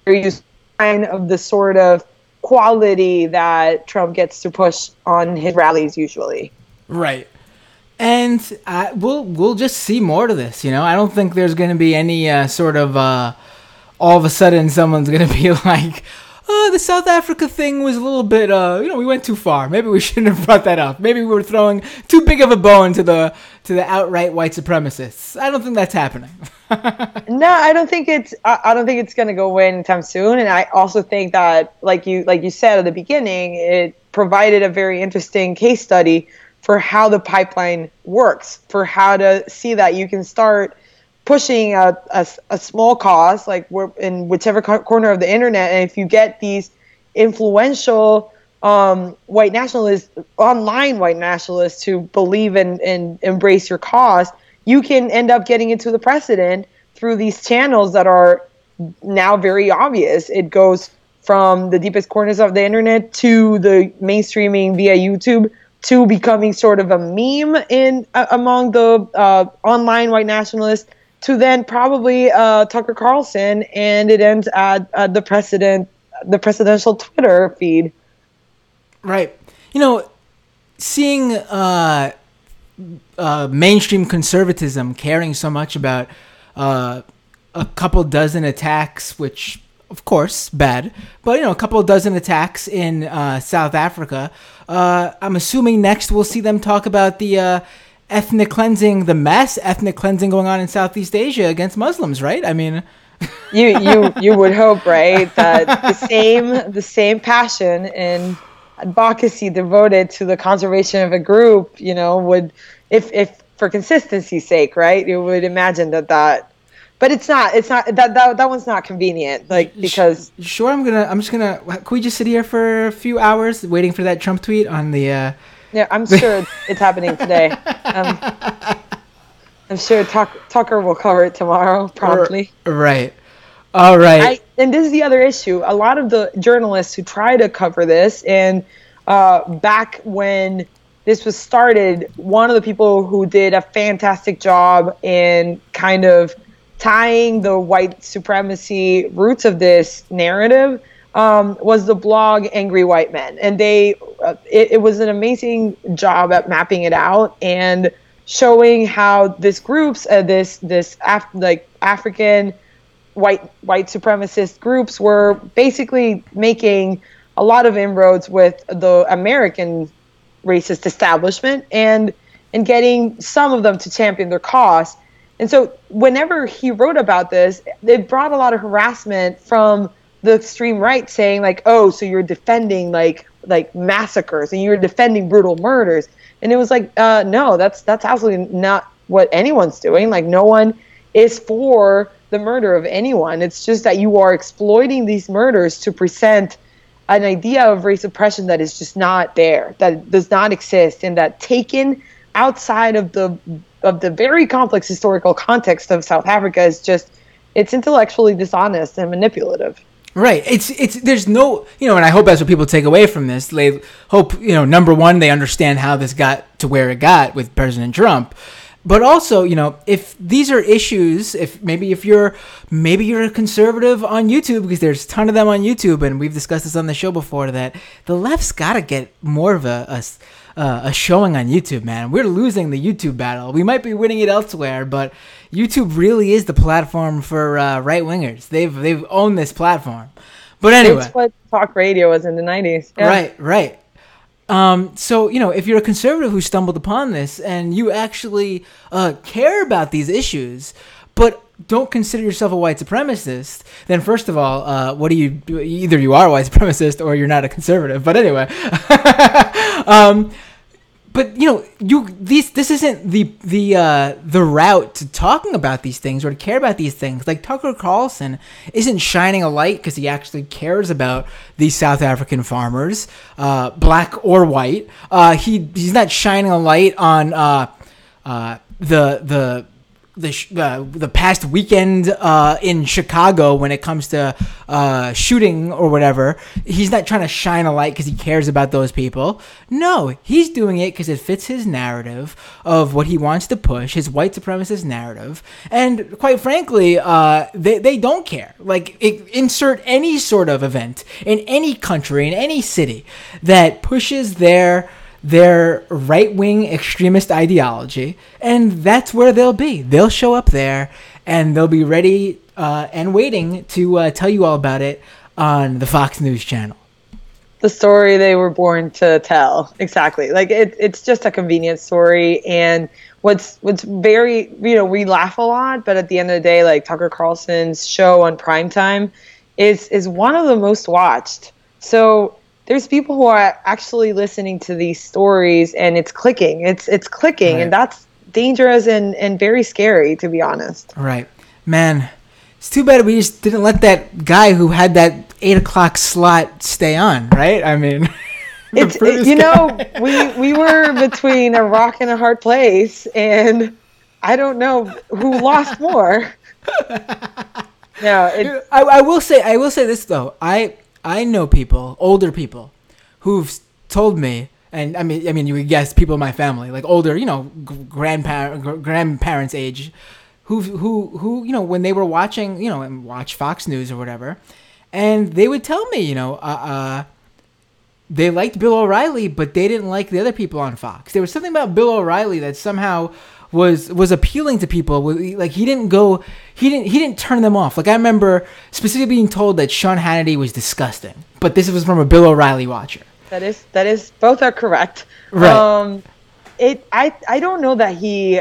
very useful kind of the sort of quality that Trump gets to push on his rallies usually. Right. And we'll just see more to this. I don't think there's going to be any sort of all of a sudden someone's going to be like, the South Africa thing was a little bit, we went too far. Maybe we shouldn't have brought that up. Maybe we were throwing too big of a bone to the outright white supremacists. I don't think that's happening. No, I don't think it's going to go away anytime soon. And I also think that, like you said at the beginning, it provided a very interesting case study for how the pipeline works, for how to see that you can start pushing a small cause, like we're in whichever corner of the internet, and if you get these influential white nationalists, online white nationalists, who believe and embrace your cause, you can end up getting into the precedent through these channels that are now very obvious. It goes from the deepest corners of the internet to the mainstreaming via YouTube to becoming sort of a meme among the online white nationalists, to then probably Tucker Carlson, and it ends at the presidential Twitter feed. Right. Seeing mainstream conservatism caring so much about a couple dozen attacks, which, of course, bad, but, a couple dozen attacks in South Africa. I'm assuming next we'll see them talk about the the mass ethnic cleansing going on in Southeast Asia against Muslims, right? I mean, you would hope, right, that the same passion and advocacy devoted to the conservation of a group, would, if for consistency's sake, right, you would imagine that. But it's not that one's not convenient, like, because sure, I'm just gonna can we just sit here for a few hours waiting for that Trump tweet on the Yeah, I'm sure it's happening today. I'm sure Tucker will cover it tomorrow promptly. Right. All right. And this is the other issue. A lot of the journalists who try to cover this, and back when this was started, one of the people who did a fantastic job in kind of tying the white supremacy roots of this narrative was the blog Angry White Men. And they it was an amazing job at mapping it out and showing how this groups, African white supremacist groups were basically making a lot of inroads with the American racist establishment and getting some of them to champion their cause. And so whenever he wrote about this, it brought a lot of harassment from the extreme right, saying like, oh, so you're defending like massacres and you're defending brutal murders. And it was like, no, that's absolutely not what anyone's doing. Like, no one is for the murder of anyone. It's just that you are exploiting these murders to present an idea of race oppression that is just not there, that does not exist, and that taken outside of the very complex historical context of South Africa is just, it's intellectually dishonest and manipulative. Right. It's there's no, and I hope that's what people take away from this. They hope, number one, they understand how this got to where it got with President Trump. But also, if these are issues, if you're a conservative on YouTube, because there's a ton of them on YouTube, and we've discussed this on the show before, that the left's got to get more of a showing on YouTube, man. We're losing the YouTube battle. We might be winning it elsewhere, but YouTube really is the platform for right-wingers. They've owned this platform. But anyway. It's what talk radio was in the 90s. Yeah. Right. So, if you're a conservative who stumbled upon this and you actually care about these issues, but don't consider yourself a white supremacist, then first of all, what do you do? Either you are a white supremacist or you're not a conservative. But anyway, but this isn't the route to talking about these things or to care about these things. Like, Tucker Carlson isn't shining a light because he actually cares about these South African farmers, black or white. He's not shining a light on the past weekend in Chicago when it comes to shooting or whatever. He's not trying to shine a light because he cares about those people. No, he's doing it because it fits his narrative of what he wants to push, his white supremacist narrative. And quite frankly, they don't care. Like, insert any sort of event in any country, in any city that pushes their right-wing extremist ideology, and that's where they'll be. They'll show up there, and they'll be ready and waiting to tell you all about it on the Fox News channel. The story they were born to tell. Exactly. Like, it's just a convenient story, and what's very, we laugh a lot, but at the end of the day, like, Tucker Carlson's show on primetime is one of the most watched. So there's people who are actually listening to these stories, and it's clicking. It's clicking, right. And that's dangerous and very scary, to be honest. Right. Man, it's too bad we just didn't let that guy who had that 8 o'clock slot stay on, right? I mean, we were between a rock and a hard place, and I don't know who lost more. No, I will say this though. I know people, older people, who've told me, and I mean, you would guess people in my family, like older, grandparents' age, who, when they were watching, and watch Fox News or whatever, and they would tell me, they liked Bill O'Reilly, but they didn't like the other people on Fox. There was something about Bill O'Reilly that somehow was appealing to people. Like, he didn't turn them off. Like, I remember specifically being told that Sean Hannity was disgusting, but this was from a Bill O'Reilly watcher. That is both are correct. Right. I don't know that he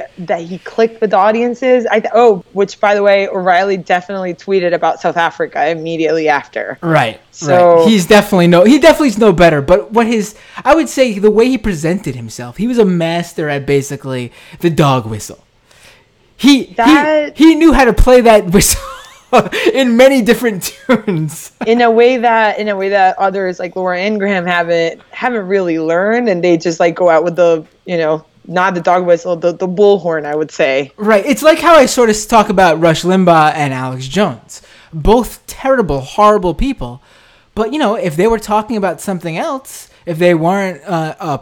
clicked with audiences. Which, by the way, O'Reilly definitely tweeted about South Africa immediately after. Right. So right. He definitely's no better. But I would say the way he presented himself, he was a master at basically the dog whistle. He knew how to play that whistle in many different tunes. In a way that others like Laura Ingraham haven't really learned, and they just like go out with the, not the dog whistle, the bullhorn, I would say. Right. It's like how I sort of talk about Rush Limbaugh and Alex Jones. Both terrible, horrible people. But, if they were talking about something else, if they weren't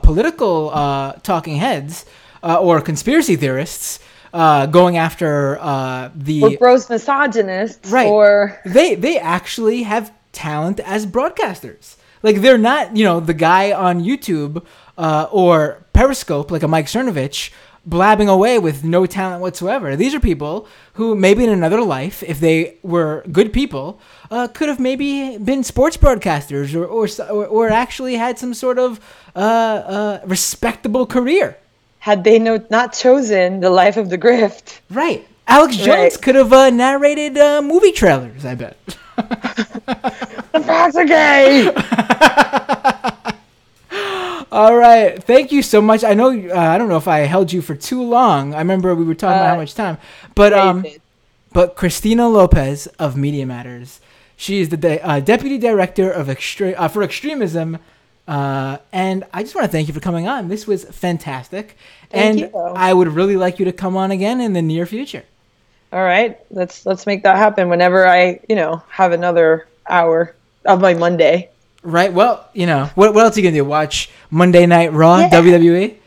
political talking heads or conspiracy theorists, going after or gross misogynists, right? Or they actually have talent as broadcasters. Like, they're not, the guy on YouTube or Periscope, like a Mike Cernovich, blabbing away with no talent whatsoever. These are people who maybe in another life, if they were good people, could have maybe been sports broadcasters or actually had some sort of respectable career. Had they not chosen the life of the grift. Right. Alex Jones could have narrated movie trailers, I bet. The facts are gay! All right. Thank you so much. I know, I don't know if I held you for too long. I remember we were talking about how much time. But Cristina Lopez of Media Matters, she is the Deputy Director of for Extremism. And I just want to thank you for coming on. This was fantastic. Thank you. I would really like you to come on again in the near future. All right. Let's make that happen whenever I, have another hour of my Monday. Right. Well, what else are you going to do? Watch Monday Night Raw, WWE?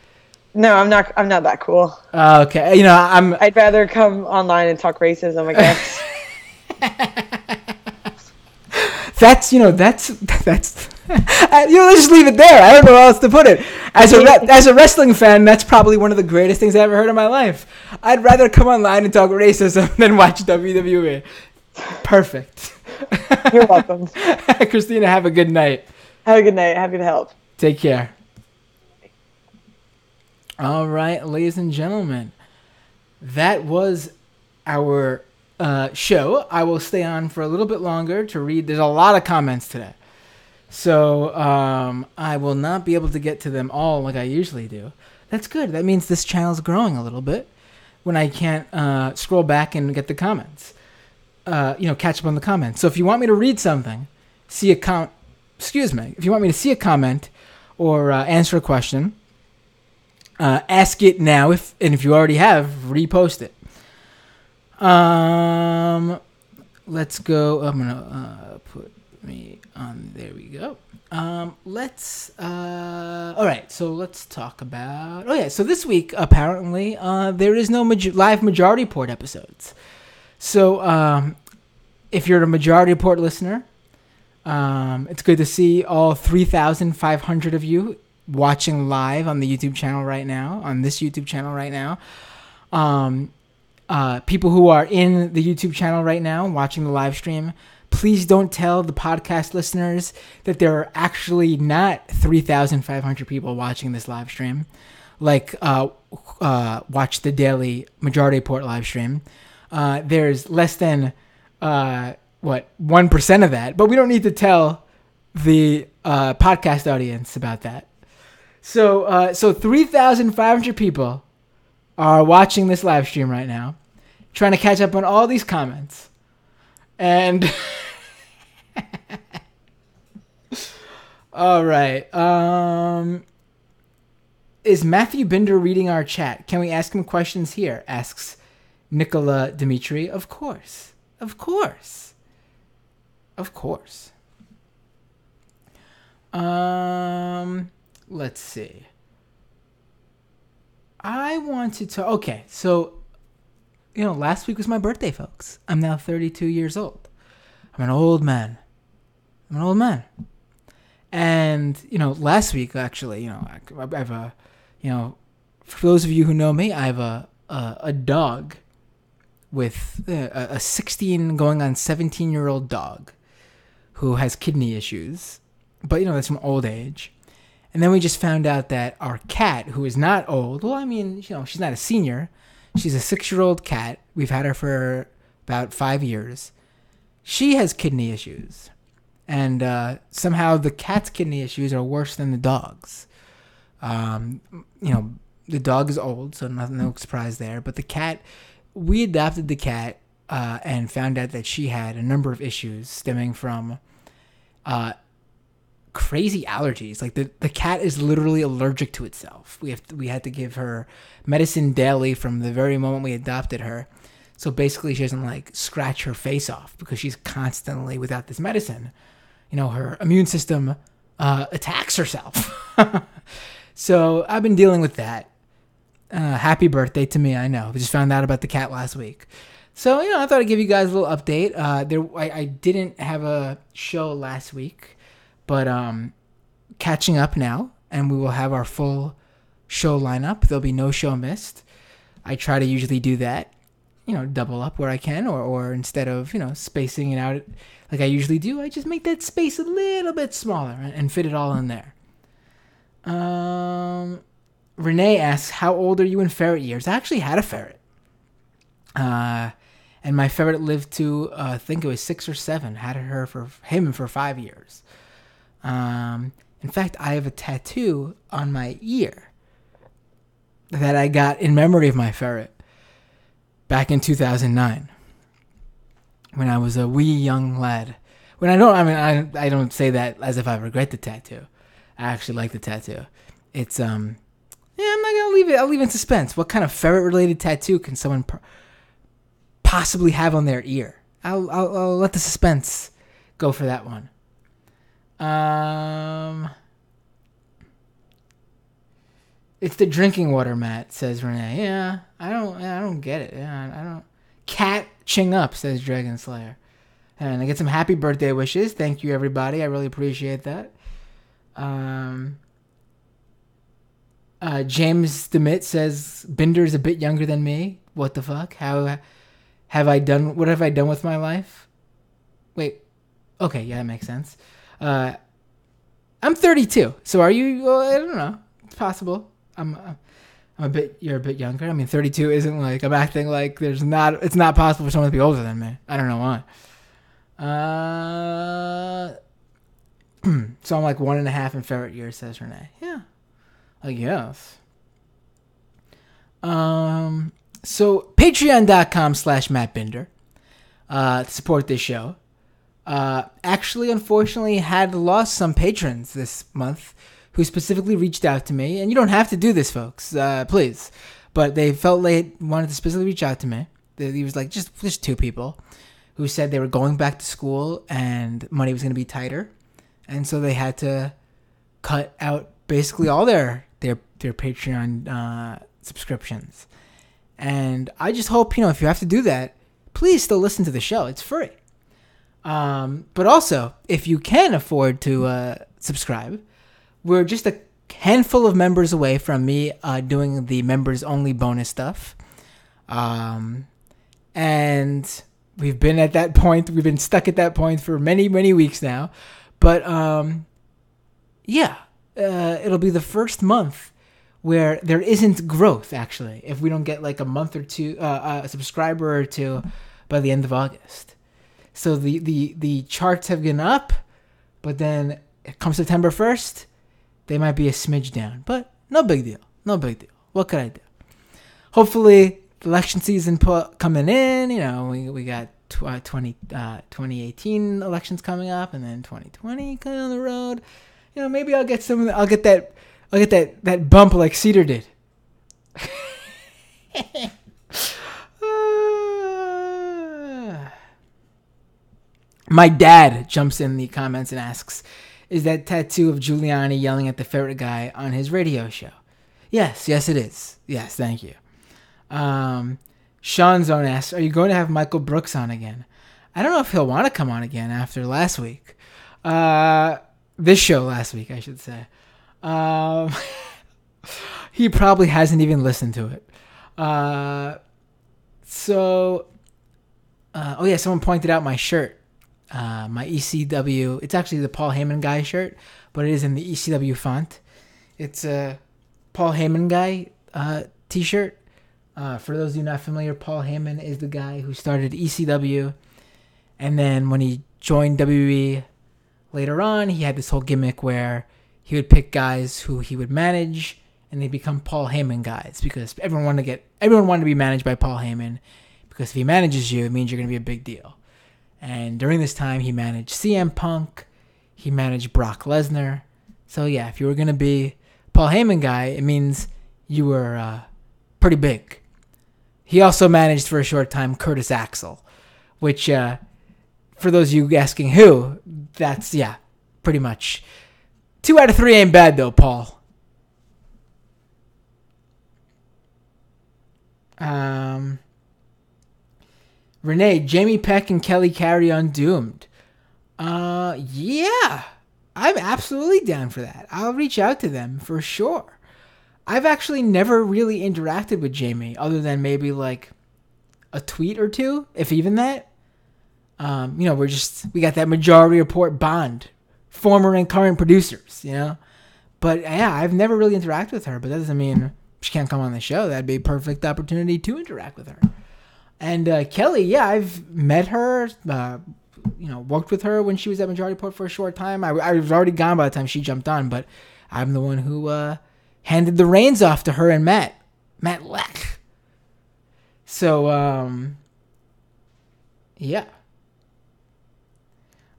No, I'm not that cool. Okay. I'd rather come online and talk racism, I guess. That's let's just leave it there. I don't know how else to put it. As a wrestling fan, that's probably one of the greatest things I ever heard in my life. I'd rather come online and talk racism than watch WWE. Perfect. You're welcome. Cristina, have a good night. Have a good night. Happy to help. Take care. All right, ladies and gentlemen, that was our show. I will stay on for a little bit longer to read. There's a lot of comments today. So I will not be able to get to them all like I usually do. That's good. That means this channel's growing a little bit when I can't scroll back and get the comments. Catch up on the comments. So if you want me to read something, if you want me to see a comment or answer a question, ask it now. If you already have, repost it. Let's go. I'm gonna put me on. There we go. All right. So let's talk about. Oh yeah. So this week apparently there is no live Majority Report episodes. So if you're a Majority Report listener, it's good to see all 3,500 of you watching live on the YouTube channel right now. On this YouTube channel right now. People who are in the YouTube channel right now watching the live stream, please don't tell the podcast listeners that there are actually not 3,500 people watching this live stream. Like, watch the daily Majority Report live stream. There's less than 1% of that, but we don't need to tell the podcast audience about that. So 3,500 people are watching this live stream right now, trying to catch up on all these comments. And all right. Is Matthew Binder reading our chat? Can we ask him questions here? Asks Nicola Dimitri. Of course. Let's see. I want to talk. Okay, so last week was my birthday, folks. I'm now 32 years old. I'm an old man. And last week actually, I have a, for those of you who know me, I have a dog with a 16 going on 17-year-old dog who has kidney issues, but that's from old age. And then we just found out that our cat, who is not old, well, I mean, she's not a senior. She's a 6-year-old cat. We've had her for about 5 years. She has kidney issues. And somehow the cat's kidney issues are worse than the dog's. The dog is old, so no surprise there. But the cat, we adopted the cat and found out that she had a number of issues stemming from crazy allergies. Like the cat is literally allergic to itself. We had to give her medicine daily from the very moment we adopted her. So basically she doesn't scratch her face off because she's constantly without this medicine. Her immune system attacks herself. So I've been dealing with that. Happy birthday to me. I know. We just found out about the cat last week. So, I thought I'd give you guys a little update. I didn't have a show last week. But catching up now, and we will have our full show lineup. There'll be no show missed. I try to usually do that, double up where I can, or instead of, spacing it out like I usually do, I just make that space a little bit smaller and fit it all in there. Renee asks, how old are you in ferret years? I actually had a ferret. And my ferret lived to, I think it was 6 or 7. Had him for 5 years. In fact, I have a tattoo on my ear that I got in memory of my ferret back in 2009 when I was a wee young lad. I don't say that as if I regret the tattoo. I actually like the tattoo. It's I'm not gonna leave it. I'll leave it in suspense. What kind of ferret-related tattoo can someone possibly have on their ear? I'll let the suspense go for that one. It's the drinking water, Matt, says Renee. Yeah, I don't get it. Yeah, I don't. Cat ching up, says Dragon Slayer. And I get some happy birthday wishes. Thank you, everybody. I really appreciate that. James DeMitt says Binder's a bit younger than me. What the fuck? What have I done with my life? Wait. Okay, yeah, that makes sense. I'm 32. So are you? Well, I don't know. It's possible. You're a bit younger. I mean, 32 isn't like I'm acting like it's not possible for someone to be older than me. I don't know why. So I'm like 1.5 in ferret years, says Renee. Yeah, I guess. So patreon.com/MattBinder to support this show. Actually, unfortunately, had lost some patrons this month who specifically reached out to me. And you don't have to do this, folks, please. But they felt they wanted to specifically reach out to me. He was like just 2 people who said they were going back to school and money was going to be tighter. And so they had to cut out basically all their Patreon subscriptions. And I just hope, if you have to do that, please still listen to the show. It's free. But also, if you can afford to subscribe, we're just a handful of members away from me doing the members-only bonus stuff. And we've been at that point. We've been stuck at that point for many, many weeks now. But, it'll be the first month where there isn't growth, actually, if we don't get like a month or two, a subscriber or 2 by the end of August. So the charts have gone up, but then it comes September 1st, they might be a smidge down. But no big deal. What could I do? Hopefully, the election season coming in. We got 2018 elections coming up, and then 2020 coming on the road. Maybe I'll get some. I'll get that bump like Cedar did. My dad jumps in the comments and asks, is that tattoo of Giuliani yelling at the ferret guy on his radio show? Yes, it is. Yes, thank you. Sean Zone asks, are you going to have Michael Brooks on again? I don't know if he'll want to come on again after last week. This show last week, I should say. He probably hasn't even listened to it. Someone pointed out my shirt. My ECW, it's actually the Paul Heyman guy shirt, but it is in the ECW font. It's a Paul Heyman guy t-shirt. For those of you not familiar, Paul Heyman is the guy who started ECW, and then when he joined WWE later on, he had this whole gimmick where he would pick guys who he would manage, and they become Paul Heyman guys because everyone wanted to be managed by Paul Heyman, because if he manages you, it means you're going to be a big deal. And during this time, he managed CM Punk. He managed Brock Lesnar. So, yeah, if you were going to be Paul Heyman guy, it means you were pretty big. He also managed for a short time Curtis Axel, which, for those of you asking who, that's, pretty much. 2 out of 3 ain't bad, though, Paul. Renee, Jamie Peck and Kelly Carey on Doomed. Yeah. I'm absolutely down for that. I'll reach out to them for sure. I've actually never really interacted with Jamie other than maybe like a tweet or two, if even that. We got that Majority Report bond, former and current producers, But yeah, I've never really interacted with her, but that doesn't mean she can't come on the show. That'd be a perfect opportunity to interact with her. And Kelly, yeah, I've met her, worked with her when she was at Majority Report for a short time. I was already gone by the time she jumped on, but I'm the one who handed the reins off to her and Matt Leck. So, yeah.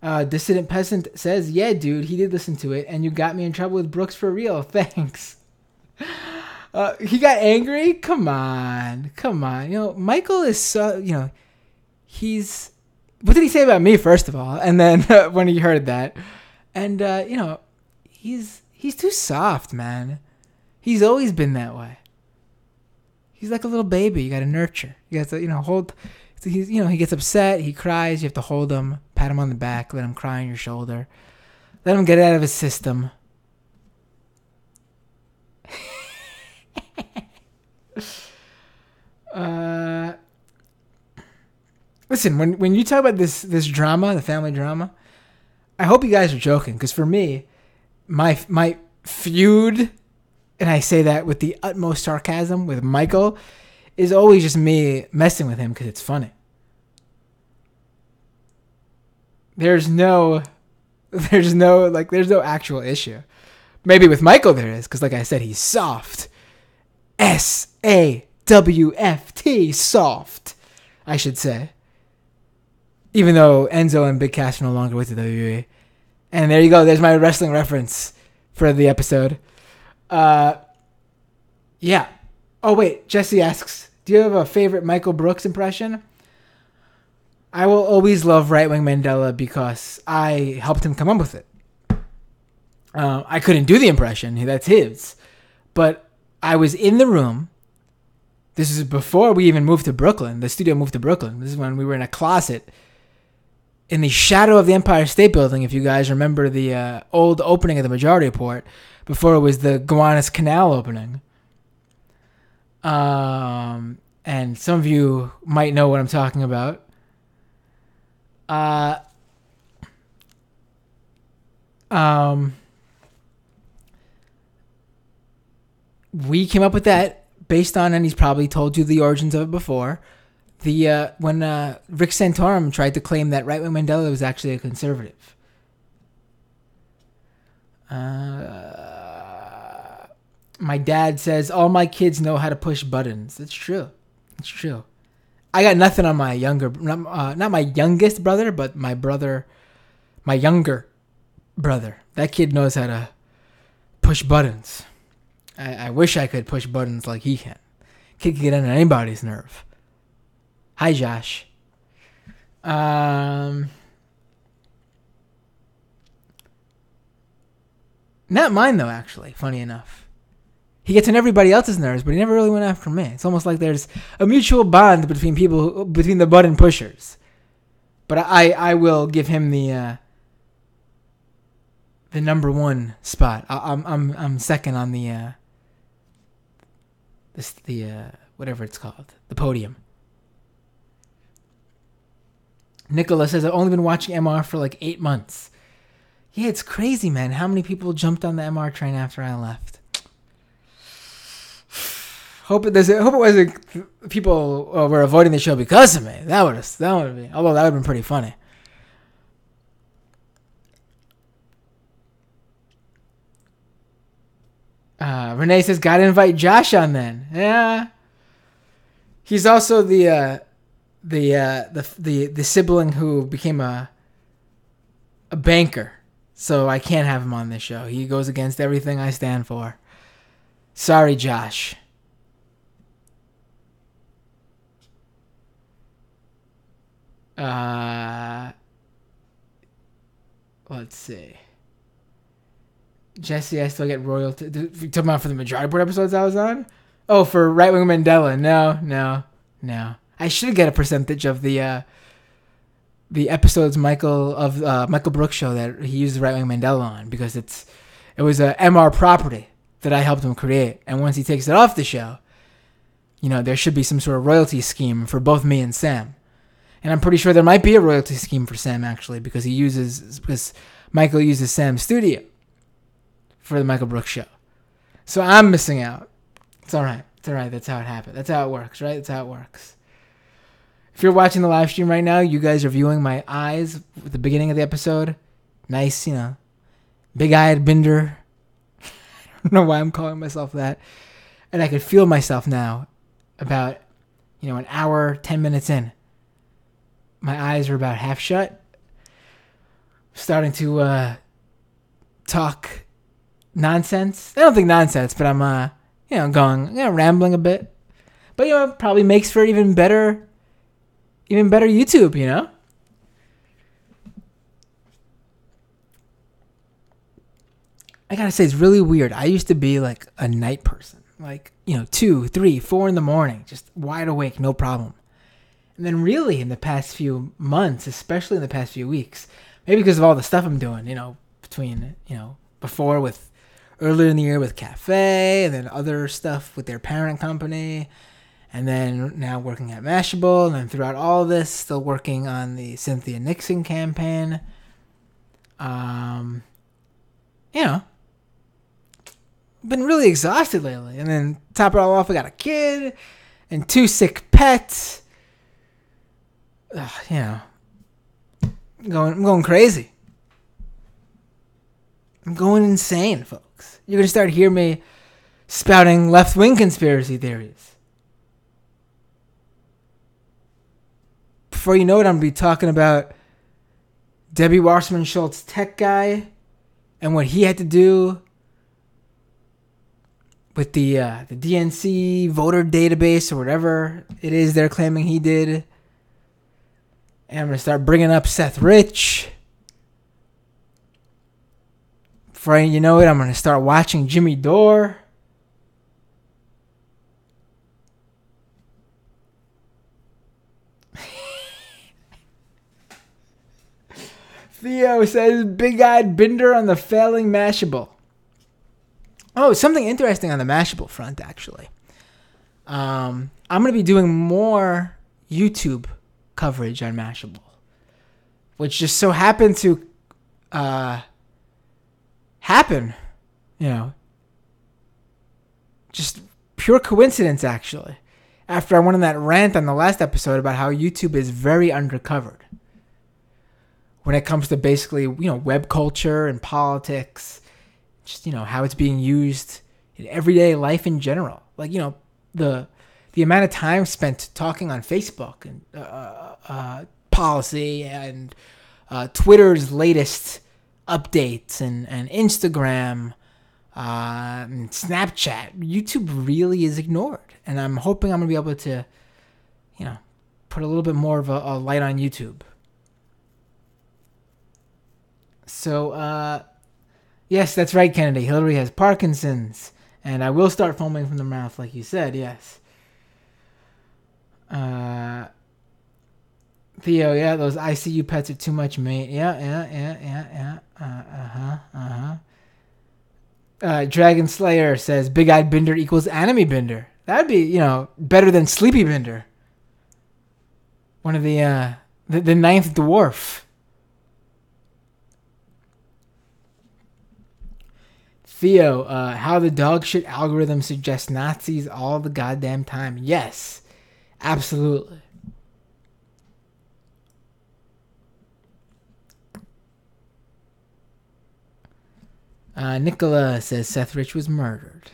Dissident Peasant says, yeah, dude, he did listen to it, and you got me in trouble with Brooks for real. Thanks. He got angry? Come on. Michael is so, he's... What did he say about me, first of all? And then when he heard that. And, he's too soft, man. He's always been that way. He's like a little baby. You got to nurture. You got to, hold... He's, he gets upset. He cries. You have to hold him, pat him on the back, let him cry on your shoulder. Let him get it out of his system. Listen, when you talk about this drama, the family drama, I hope you guys are joking, because for me, my feud, and I say that with the utmost sarcasm, with Michael, is always just me messing with him because it's funny. There's no actual issue. Maybe with Michael there is, because like I said, he's soft. SAWFT, soft, I should say. Even though Enzo and Big Cass are no longer with the WWE. And there you go. There's my wrestling reference for the episode. Yeah. Oh, wait. Jesse asks, do you have a favorite Michael Brooks impression? I will always love Right Wing Mandela because I helped him come up with it. I couldn't do the impression. That's his. But I was in the room. This is before we even moved to Brooklyn. The studio moved to Brooklyn. This is when we were in a closet in the shadow of the Empire State Building, if you guys remember the old opening of the Majority Report, before it was the Gowanus Canal opening. And some of you might know what I'm talking about. We came up with that based on, and he's probably told you the origins of it before, when Rick Santorum tried to claim that Right Wing Mandela was actually a conservative. My dad says, all my kids know how to push buttons. That's true. It's true. I got nothing on my not my youngest brother, but my younger brother. That kid knows how to push buttons. I wish I could push buttons like he can. Kid can get under anybody's nerve. Hi, Josh. Not mine, though, actually, funny enough. He gets on everybody else's nerves, but he never really went after me. It's almost like there's a mutual bond between between the button pushers. But I will give him the number one spot. I'm second on the whatever it's called, the podium. Nicholas says, I've only been watching MR for like 8 months. Yeah, it's crazy, man. How many people jumped on the MR train after I left? Hope it wasn't people were avoiding the show because of me. That would be, although that would have been pretty funny. Renee says, gotta invite Josh on then. Yeah. He's also the sibling who became a banker. So I can't have him on this show. He goes against everything I stand for. Sorry, Josh. Let's see. Jesse, I still get royalty. You talking about for the Majority Report episodes I was on? Oh, for Right Wing Mandela. No. I should get a percentage of the the episodes Michael Brooks show that he used the right wing Mandela on, because it was a MR property that I helped him create, and once he takes it off the show, there should be some sort of royalty scheme for both me and Sam. And I'm pretty sure there might be a royalty scheme for Sam, actually, because Michael uses Sam's studio for the Michael Brooks show. So I'm missing out. It's all right. That's how it happened. That's how it works, right? That's how it works. If you're watching the live stream right now, you guys are viewing my eyes at the beginning of the episode. Nice, big-eyed Binder. I don't know why I'm calling myself that. And I could feel myself now about, an hour, 10 minutes in. My eyes are about half shut. Starting to talk nonsense. I don't think nonsense, but I'm, rambling a bit. But, it probably makes for even better YouTube, I gotta say, it's really weird. I used to be like a night person. Like, 2, 3, 4 in the morning, just wide awake, no problem. And then really in the past few months, especially in the past few weeks, maybe because of all the stuff I'm doing, between, before with earlier in the year with Cafe, and then other stuff with their parent company, and then now working at Mashable, and then throughout all of this, still working on the Cynthia Nixon campaign. Been really exhausted lately. And then top it all off, I got a kid and 2 sick pets. I'm going crazy. I'm going insane, folks. You're going to start hearing me spouting left-wing conspiracy theories. Before you know it, I'm going to be talking about Debbie Wasserman Schultz tech guy and what he had to do with the DNC voter database or whatever it is they're claiming he did. And I'm going to start bringing up Seth Rich. Before you know it, I'm going to start watching Jimmy Dore. Theo says, big-eyed Binder on the failing Mashable. Oh, something interesting on the Mashable front, actually. I'm going to be doing more YouTube coverage on Mashable, which just so happened to happen, just pure coincidence, actually, after I went on that rant on the last episode about how YouTube is very undercovered when it comes to basically, web culture and politics, just, how it's being used in everyday life in general. Like, the amount of time spent talking on Facebook and policy and Twitter's latest updates and Instagram and Snapchat. YouTube really is ignored. And I'm hoping I'm going to be able to, put a little bit more of a light on YouTube. So, yes, that's right, Kennedy. Hillary has Parkinson's. And I will start foaming from the mouth, like you said, yes. Theo, yeah, those ICU pets are too much, mate. Yeah. Dragon Slayer says, big-eyed Binder equals anime Binder. That'd be, better than Sleepy Binder. One of the ninth dwarf. Theo, how the dog shit algorithm suggests Nazis all the goddamn time. Yes, absolutely. Nicola says Seth Rich was murdered.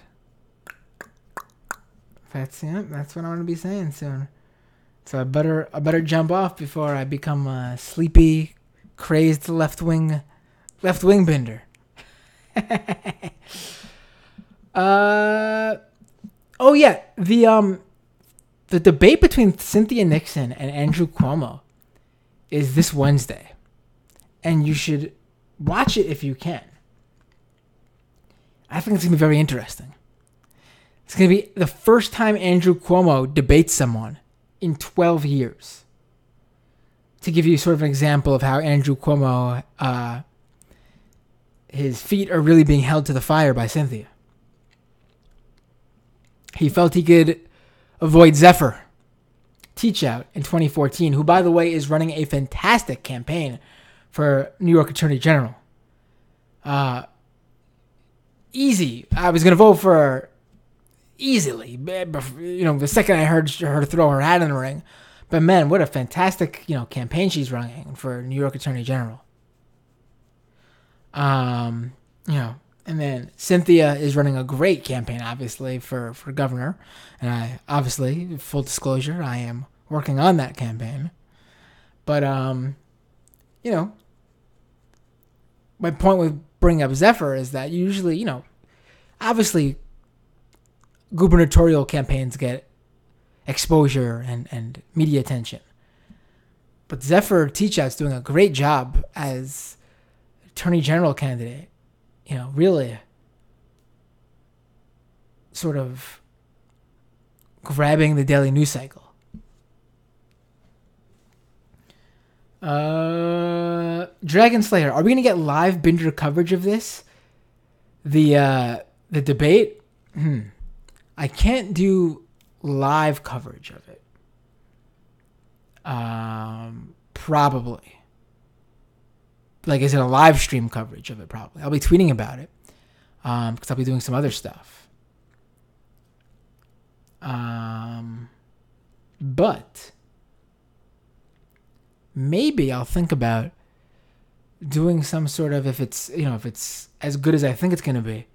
That's what I'm gonna be saying soon. So I better jump off before I become a sleepy, crazed left wing Binder. Oh yeah, the debate between Cynthia Nixon and Andrew Cuomo is this Wednesday, and you should watch it if you can. I think it's gonna be very interesting. It's gonna be the first time Andrew Cuomo debates someone in 12 years. to give you sort of an example of how Andrew Cuomo, his feet are really being held to the fire by Cynthia. He felt he could avoid Zephyr Teachout in 2014, who, by the way, is running a fantastic campaign for New York Attorney General. Easy. I was going to vote for her easily, the second I heard her throw her hat in the ring. But man, what a fantastic, campaign she's running for New York Attorney General. And then Cynthia is running a great campaign, obviously, for governor. And I, obviously, full disclosure, I am working on that campaign. But, my point with bringing up Zephyr is that usually, obviously, gubernatorial campaigns get exposure and media attention. But Zephyr Teachout's doing a great job as Attorney General candidate. Really sort of grabbing the daily news cycle. Dragon Slayer, are we going to get live Binder coverage of this? The debate? I can't do live coverage of it. Probably. Like, is it a live stream coverage of it? Probably. I'll be tweeting about it. Because I'll be doing some other stuff. But maybe I'll think about doing some sort of, if it's as good as I think it's going to be.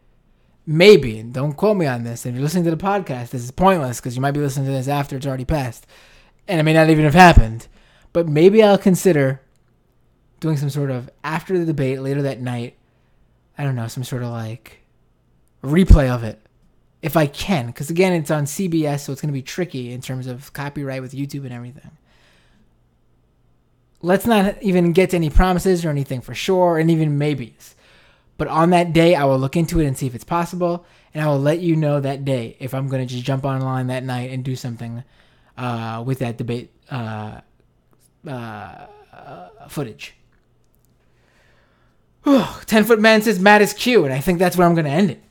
Maybe, and don't quote me on this. If you're listening to the podcast, this is pointless because you might be listening to this after it's already passed. And it may not even have happened. But maybe I'll consider doing some sort of, after the debate, later that night, I don't know, some sort of like replay of it. If I can. Because again, it's on CBS, so it's going to be tricky in terms of copyright with YouTube and everything. Let's not even get to any promises or anything for sure, and even maybes. But on that day, I will look into it and see if it's possible, and I will let you know that day if I'm going to just jump online that night and do something with that debate footage. 10-foot man says Matt is cute, and I think that's where I'm going to end it.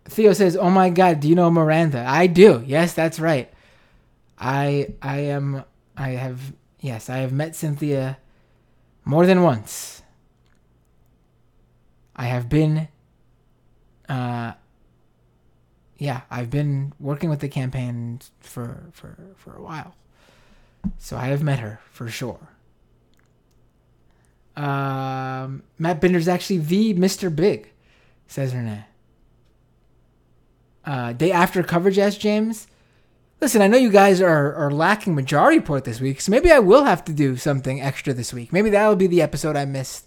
Theo says, "Oh my God, do you know Miranda?" I do. Yes, that's right. I have met Cynthia more than once. I have been, I've been working with the campaign for a while. So I have met her for sure. Matt Binder's actually the Mr. Big, says Renee. Day after coverage, asked James. Listen, I know you guys are lacking majority report this week, so maybe I will have to do something extra this week. Maybe that'll be the episode I missed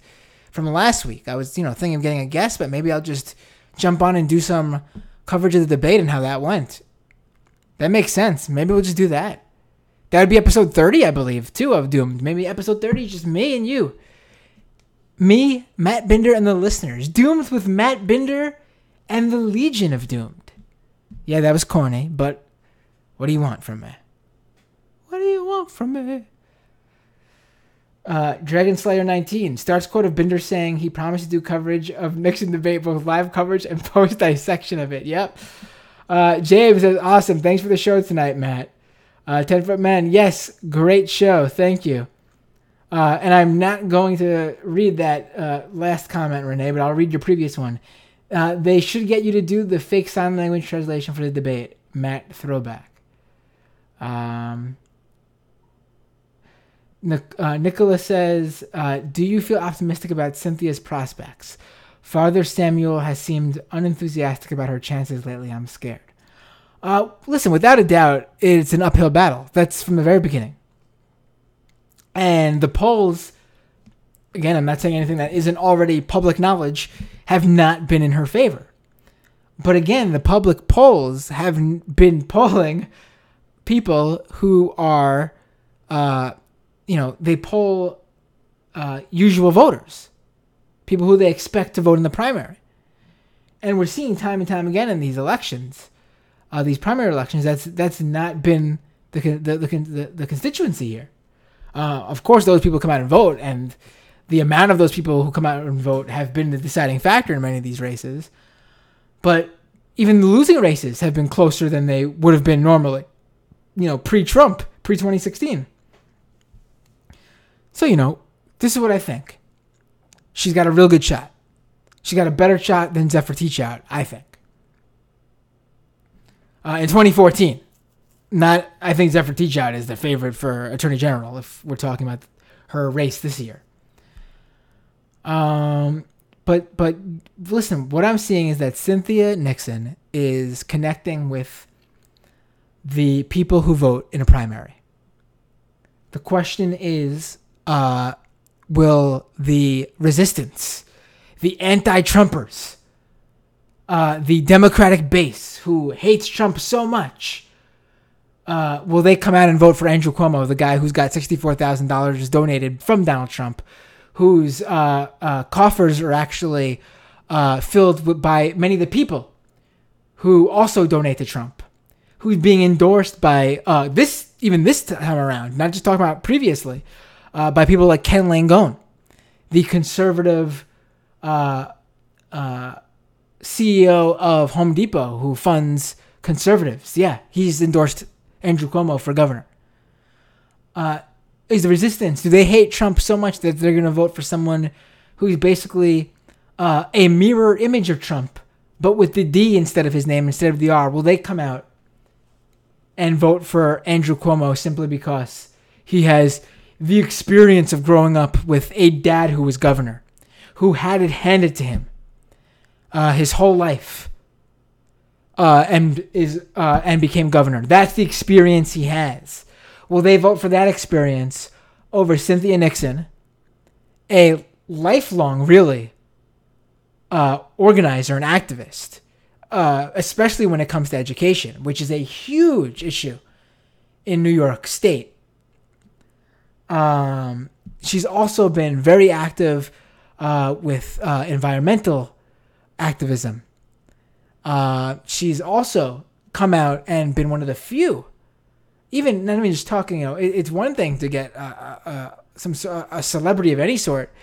from last week. I was, thinking of getting a guest, but maybe I'll just jump on and do some coverage of the debate and how that went. That makes sense. Maybe we'll just do that. That would be episode 30, I believe, too, of Doomed. Maybe episode 30 is just me and you. Me, Matt Binder, and the listeners. Doomed with Matt Binder and the Legion of Doomed. Yeah, that was corny, but what do you want from me? What do you want from me? Dragon Slayer 19 starts quote of Binder saying he promised to do coverage of Nixon debate, both live coverage and post dissection of it. Yep. James says, awesome. Thanks for the show tonight, Matt. 10-foot man. Yes. Great show. Thank you. And I'm not going to read that last comment, Renee, but I'll read your previous one. They should get you to do the fake sign language translation for the debate. Matt throwback. Nicholas says, do you feel optimistic about Cynthia's prospects? Father Samuel has seemed unenthusiastic about her chances lately. I'm scared. Listen, without a doubt, it's an uphill battle. That's from the very beginning. And the polls, again, I'm not saying anything that isn't already public knowledge, have not been in her favor. But again, the public polls have been polling people who are, they poll usual voters, people who they expect to vote in the primary. And we're seeing time and time again in these elections, these primary elections, that's not been the constituency here. Of course, those people come out and vote, and the amount of those people who come out and vote have been the deciding factor in many of these races. But even the losing races have been closer than they would have been normally, pre-Trump, pre-2016. So, this is what I think. She's got a real good shot. She's got a better shot than Zephyr Teachout, I think. In 2014, I think Zephyr Teachout is the favorite for Attorney General if we're talking about her race this year. But listen, what I'm seeing is that Cynthia Nixon is connecting with the people who vote in a primary. The question is, will the resistance, the anti-Trumpers, the Democratic base who hates Trump so much, will they come out and vote for Andrew Cuomo, the guy who's got $64,000 donated from Donald Trump, whose coffers are actually filled by many of the people who also donate to Trump, who's being endorsed by this time around, not just talking about previously, by people like Ken Langone, the conservative CEO of Home Depot who funds conservatives. Yeah, he's endorsed Andrew Cuomo for governor. Is the resistance, do they hate Trump so much that they're going to vote for someone who's basically a mirror image of Trump, but with the D instead of his name, instead of the R? Will they come out and vote for Andrew Cuomo simply because he has the experience of growing up with a dad who was governor, who had it handed to him his whole life, and became governor? That's the experience he has. Will they vote for that experience over Cynthia Nixon, a lifelong, really, organizer and activist, especially when it comes to education, which is a huge issue in New York State? She's also been very active with environmental activism. She's also come out and been one of the few. Even not even just talking, it's one thing to get a celebrity of any sort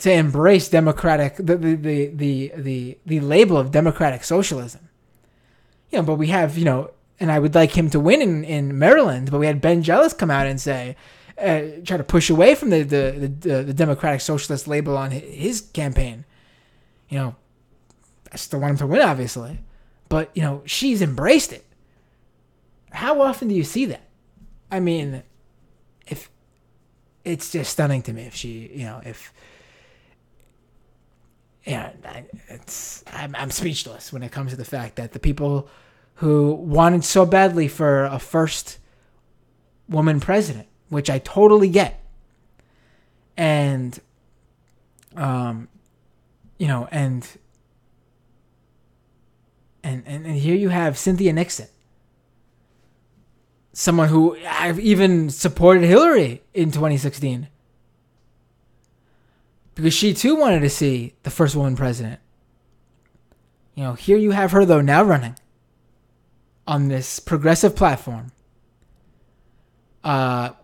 to embrace democratic the label of democratic socialism. But we have and I would like him to win in Maryland, but we had Ben Jealous come out and say, try to push away from the democratic socialist label on his campaign. I still want him to win, obviously, but she's embraced it. How often do you see that? I mean, if it's just stunning to me if she, I'm speechless when it comes to the fact that the people who wanted so badly for a first woman president, which I totally get, and and here you have Cynthia Nixon, someone who I've even supported Hillary in 2016 because she too wanted to see the first woman president. Here you have her though now running on this progressive platform,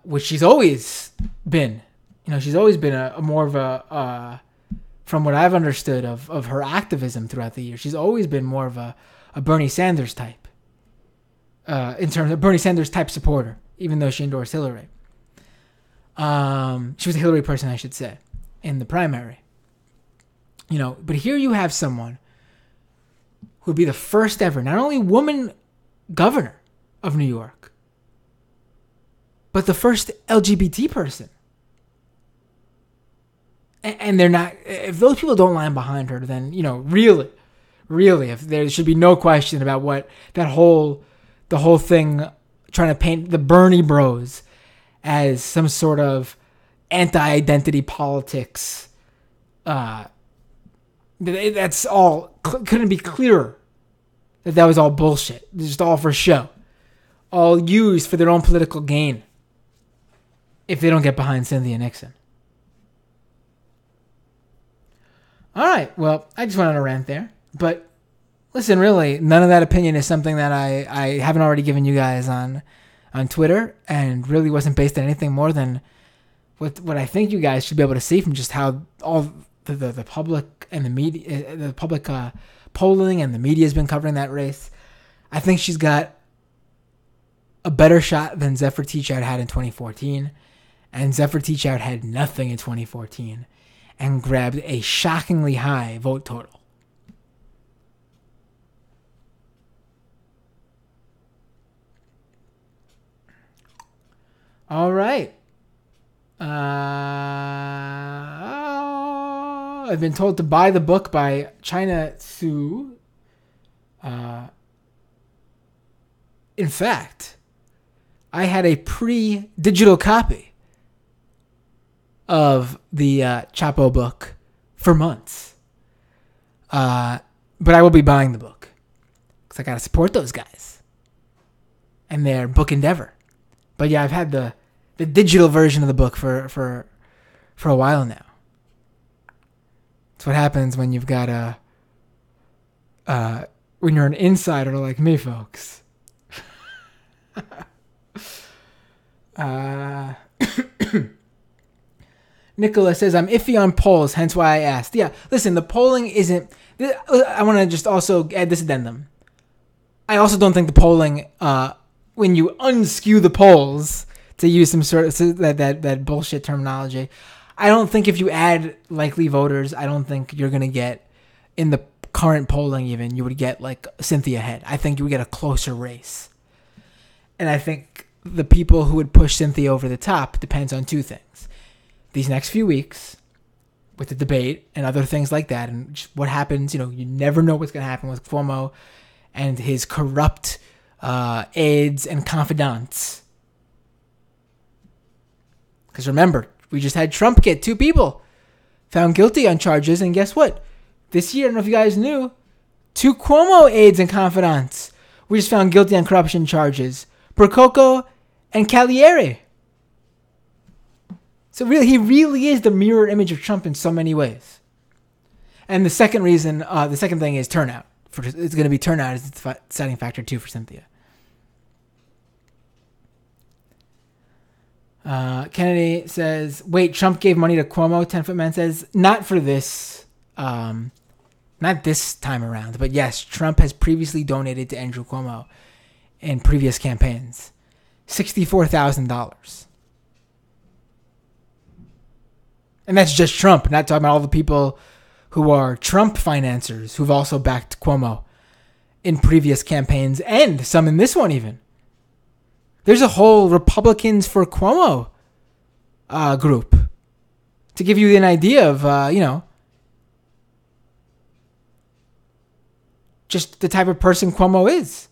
which she's always been. She's always been a more of a from what I've understood of her activism throughout the years, she's always been more of a Bernie Sanders type. In terms of Bernie Sanders type supporter, even though she endorsed Hillary. She was a Hillary person, I should say, in the primary. But here you have someone who would be the first ever, not only woman governor of New York, but the first LGBT person. And they're not, if those people don't line behind her, then, really, if there should be no question about what the whole thing, trying to paint the Bernie bros as some sort of anti-identity politics. That's all, couldn't be clearer that was all bullshit. Just all for show. All used for their own political gain if they don't get behind Cynthia Nixon. All right, well, I just went on a rant there. But Listen, really, none of that opinion is something that I haven't already given you guys on Twitter, and really wasn't based on anything more than what I think you guys should be able to see from just how all the public and the media, the public polling and the media has been covering that race. I think she's got a better shot than Zephyr Teachout had in 2014, and Zephyr Teachout had nothing in 2014 and grabbed a shockingly high vote total. All right. I've been told to buy the book by China Tzu. In fact, I had a pre-digital copy of the Chapo book for months. But I will be buying the book because I got to support those guys and their book endeavor. But yeah, I've had the digital version of the book for a while now. It's what happens when you've got when you're an insider like me, folks. Nicola says, I'm iffy on polls, hence why I asked. Yeah, listen, the polling isn't... I want to just also add this addendum. I also don't think the polling, when you unskew the polls, to use some sort of that bullshit terminology, I don't think if you add likely voters, I don't think you're going to get, in the current polling even, you would get like Cynthia ahead. I think you would get a closer race. And I think the people who would push Cynthia over the top depends on two things. These next few weeks with the debate and other things like that, and just what happens, you never know what's going to happen with Cuomo and his corrupt aides and confidants. Because remember, we just had Trump get 2 people found guilty on charges, and guess what? This year, I don't know if you guys knew, 2 Cuomo aides and confidants were just found guilty on corruption charges. Prococo and Calieri. So really, he really is the mirror image of Trump in so many ways. And the second reason, the second thing is turnout. It's going to be turnout as the deciding factor too for Cynthia. Kennedy says, wait, Trump gave money to Cuomo? 10-Foot Man says, not for this, not this time around. But yes, Trump has previously donated to Andrew Cuomo in previous campaigns. $64,000. And that's just Trump, not talking about all the people who are Trump financiers who've also backed Cuomo in previous campaigns, and some in this one even. There's a whole Republicans for Cuomo group. To give you an idea of, just the type of person Cuomo is.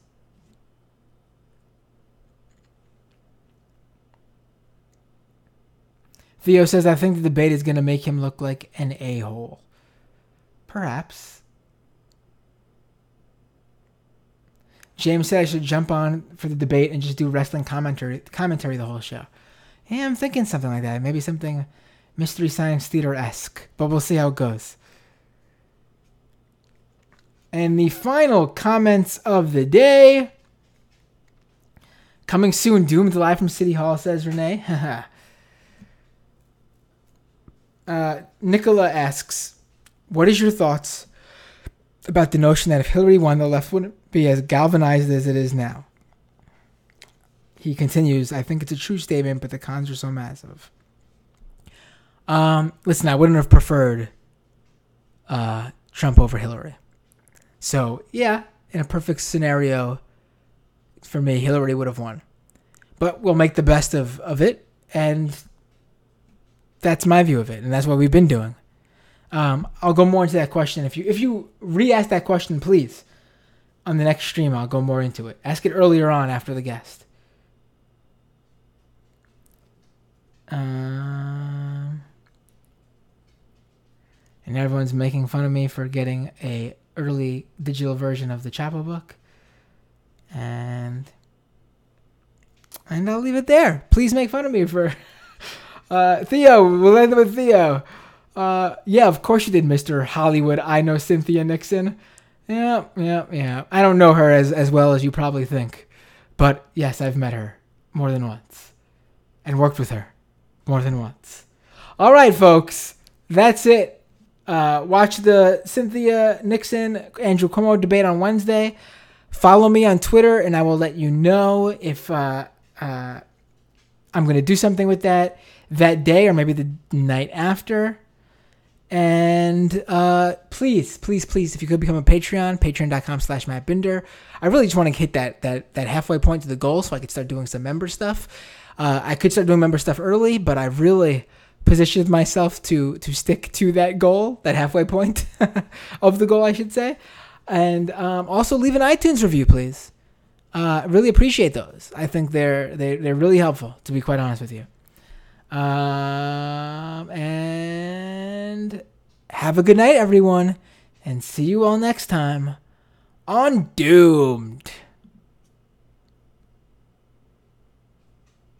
Theo says, I think the debate is going to make him look like an a-hole. Perhaps. James said I should jump on for the debate and just do wrestling commentary the whole show. Yeah, I'm thinking something like that. Maybe something Mystery Science Theater-esque. But we'll see how it goes. And the final comments of the day. Coming soon, Doomed live from City Hall, says Renee. Nicola asks, what is your thoughts about the notion that if Hillary won, the left wouldn't be as galvanized as it is now? He continues, I think it's a true statement, but the cons are so massive. Listen, I wouldn't have preferred Trump over Hillary. So, yeah, in a perfect scenario, for me, Hillary would have won. But we'll make the best of it, and that's my view of it, and that's what we've been doing. I'll go more into that question. If you re-ask that question, please, on the next stream, I'll go more into it. Ask it earlier on after the guest. And everyone's making fun of me for getting a early digital version of the Chapo book. And I'll leave it there. Please make fun of me for... Theo, we'll end with Theo. Yeah, of course you did, Mr. Hollywood. I know Cynthia Nixon. Yeah. I don't know her as well as you probably think. But yes, I've met her more than once. And worked with her more than once. All right, folks. That's it. Watch the Cynthia Nixon, Andrew Cuomo debate on Wednesday. Follow me on Twitter, and I will let you know if I'm going to do something with that day or maybe the night after. And please, if you could become a Patreon, patreon.com/MattBinder. I really just want to hit that halfway point to the goal so I could start doing some member stuff. I could start doing member stuff early, but I really positioned myself to stick to that goal, that halfway point of the goal, I should say. And also leave an iTunes review, please. Really appreciate those. I think they're really helpful, to be quite honest with you. And have a good night, everyone, and see you all next time on Doomed.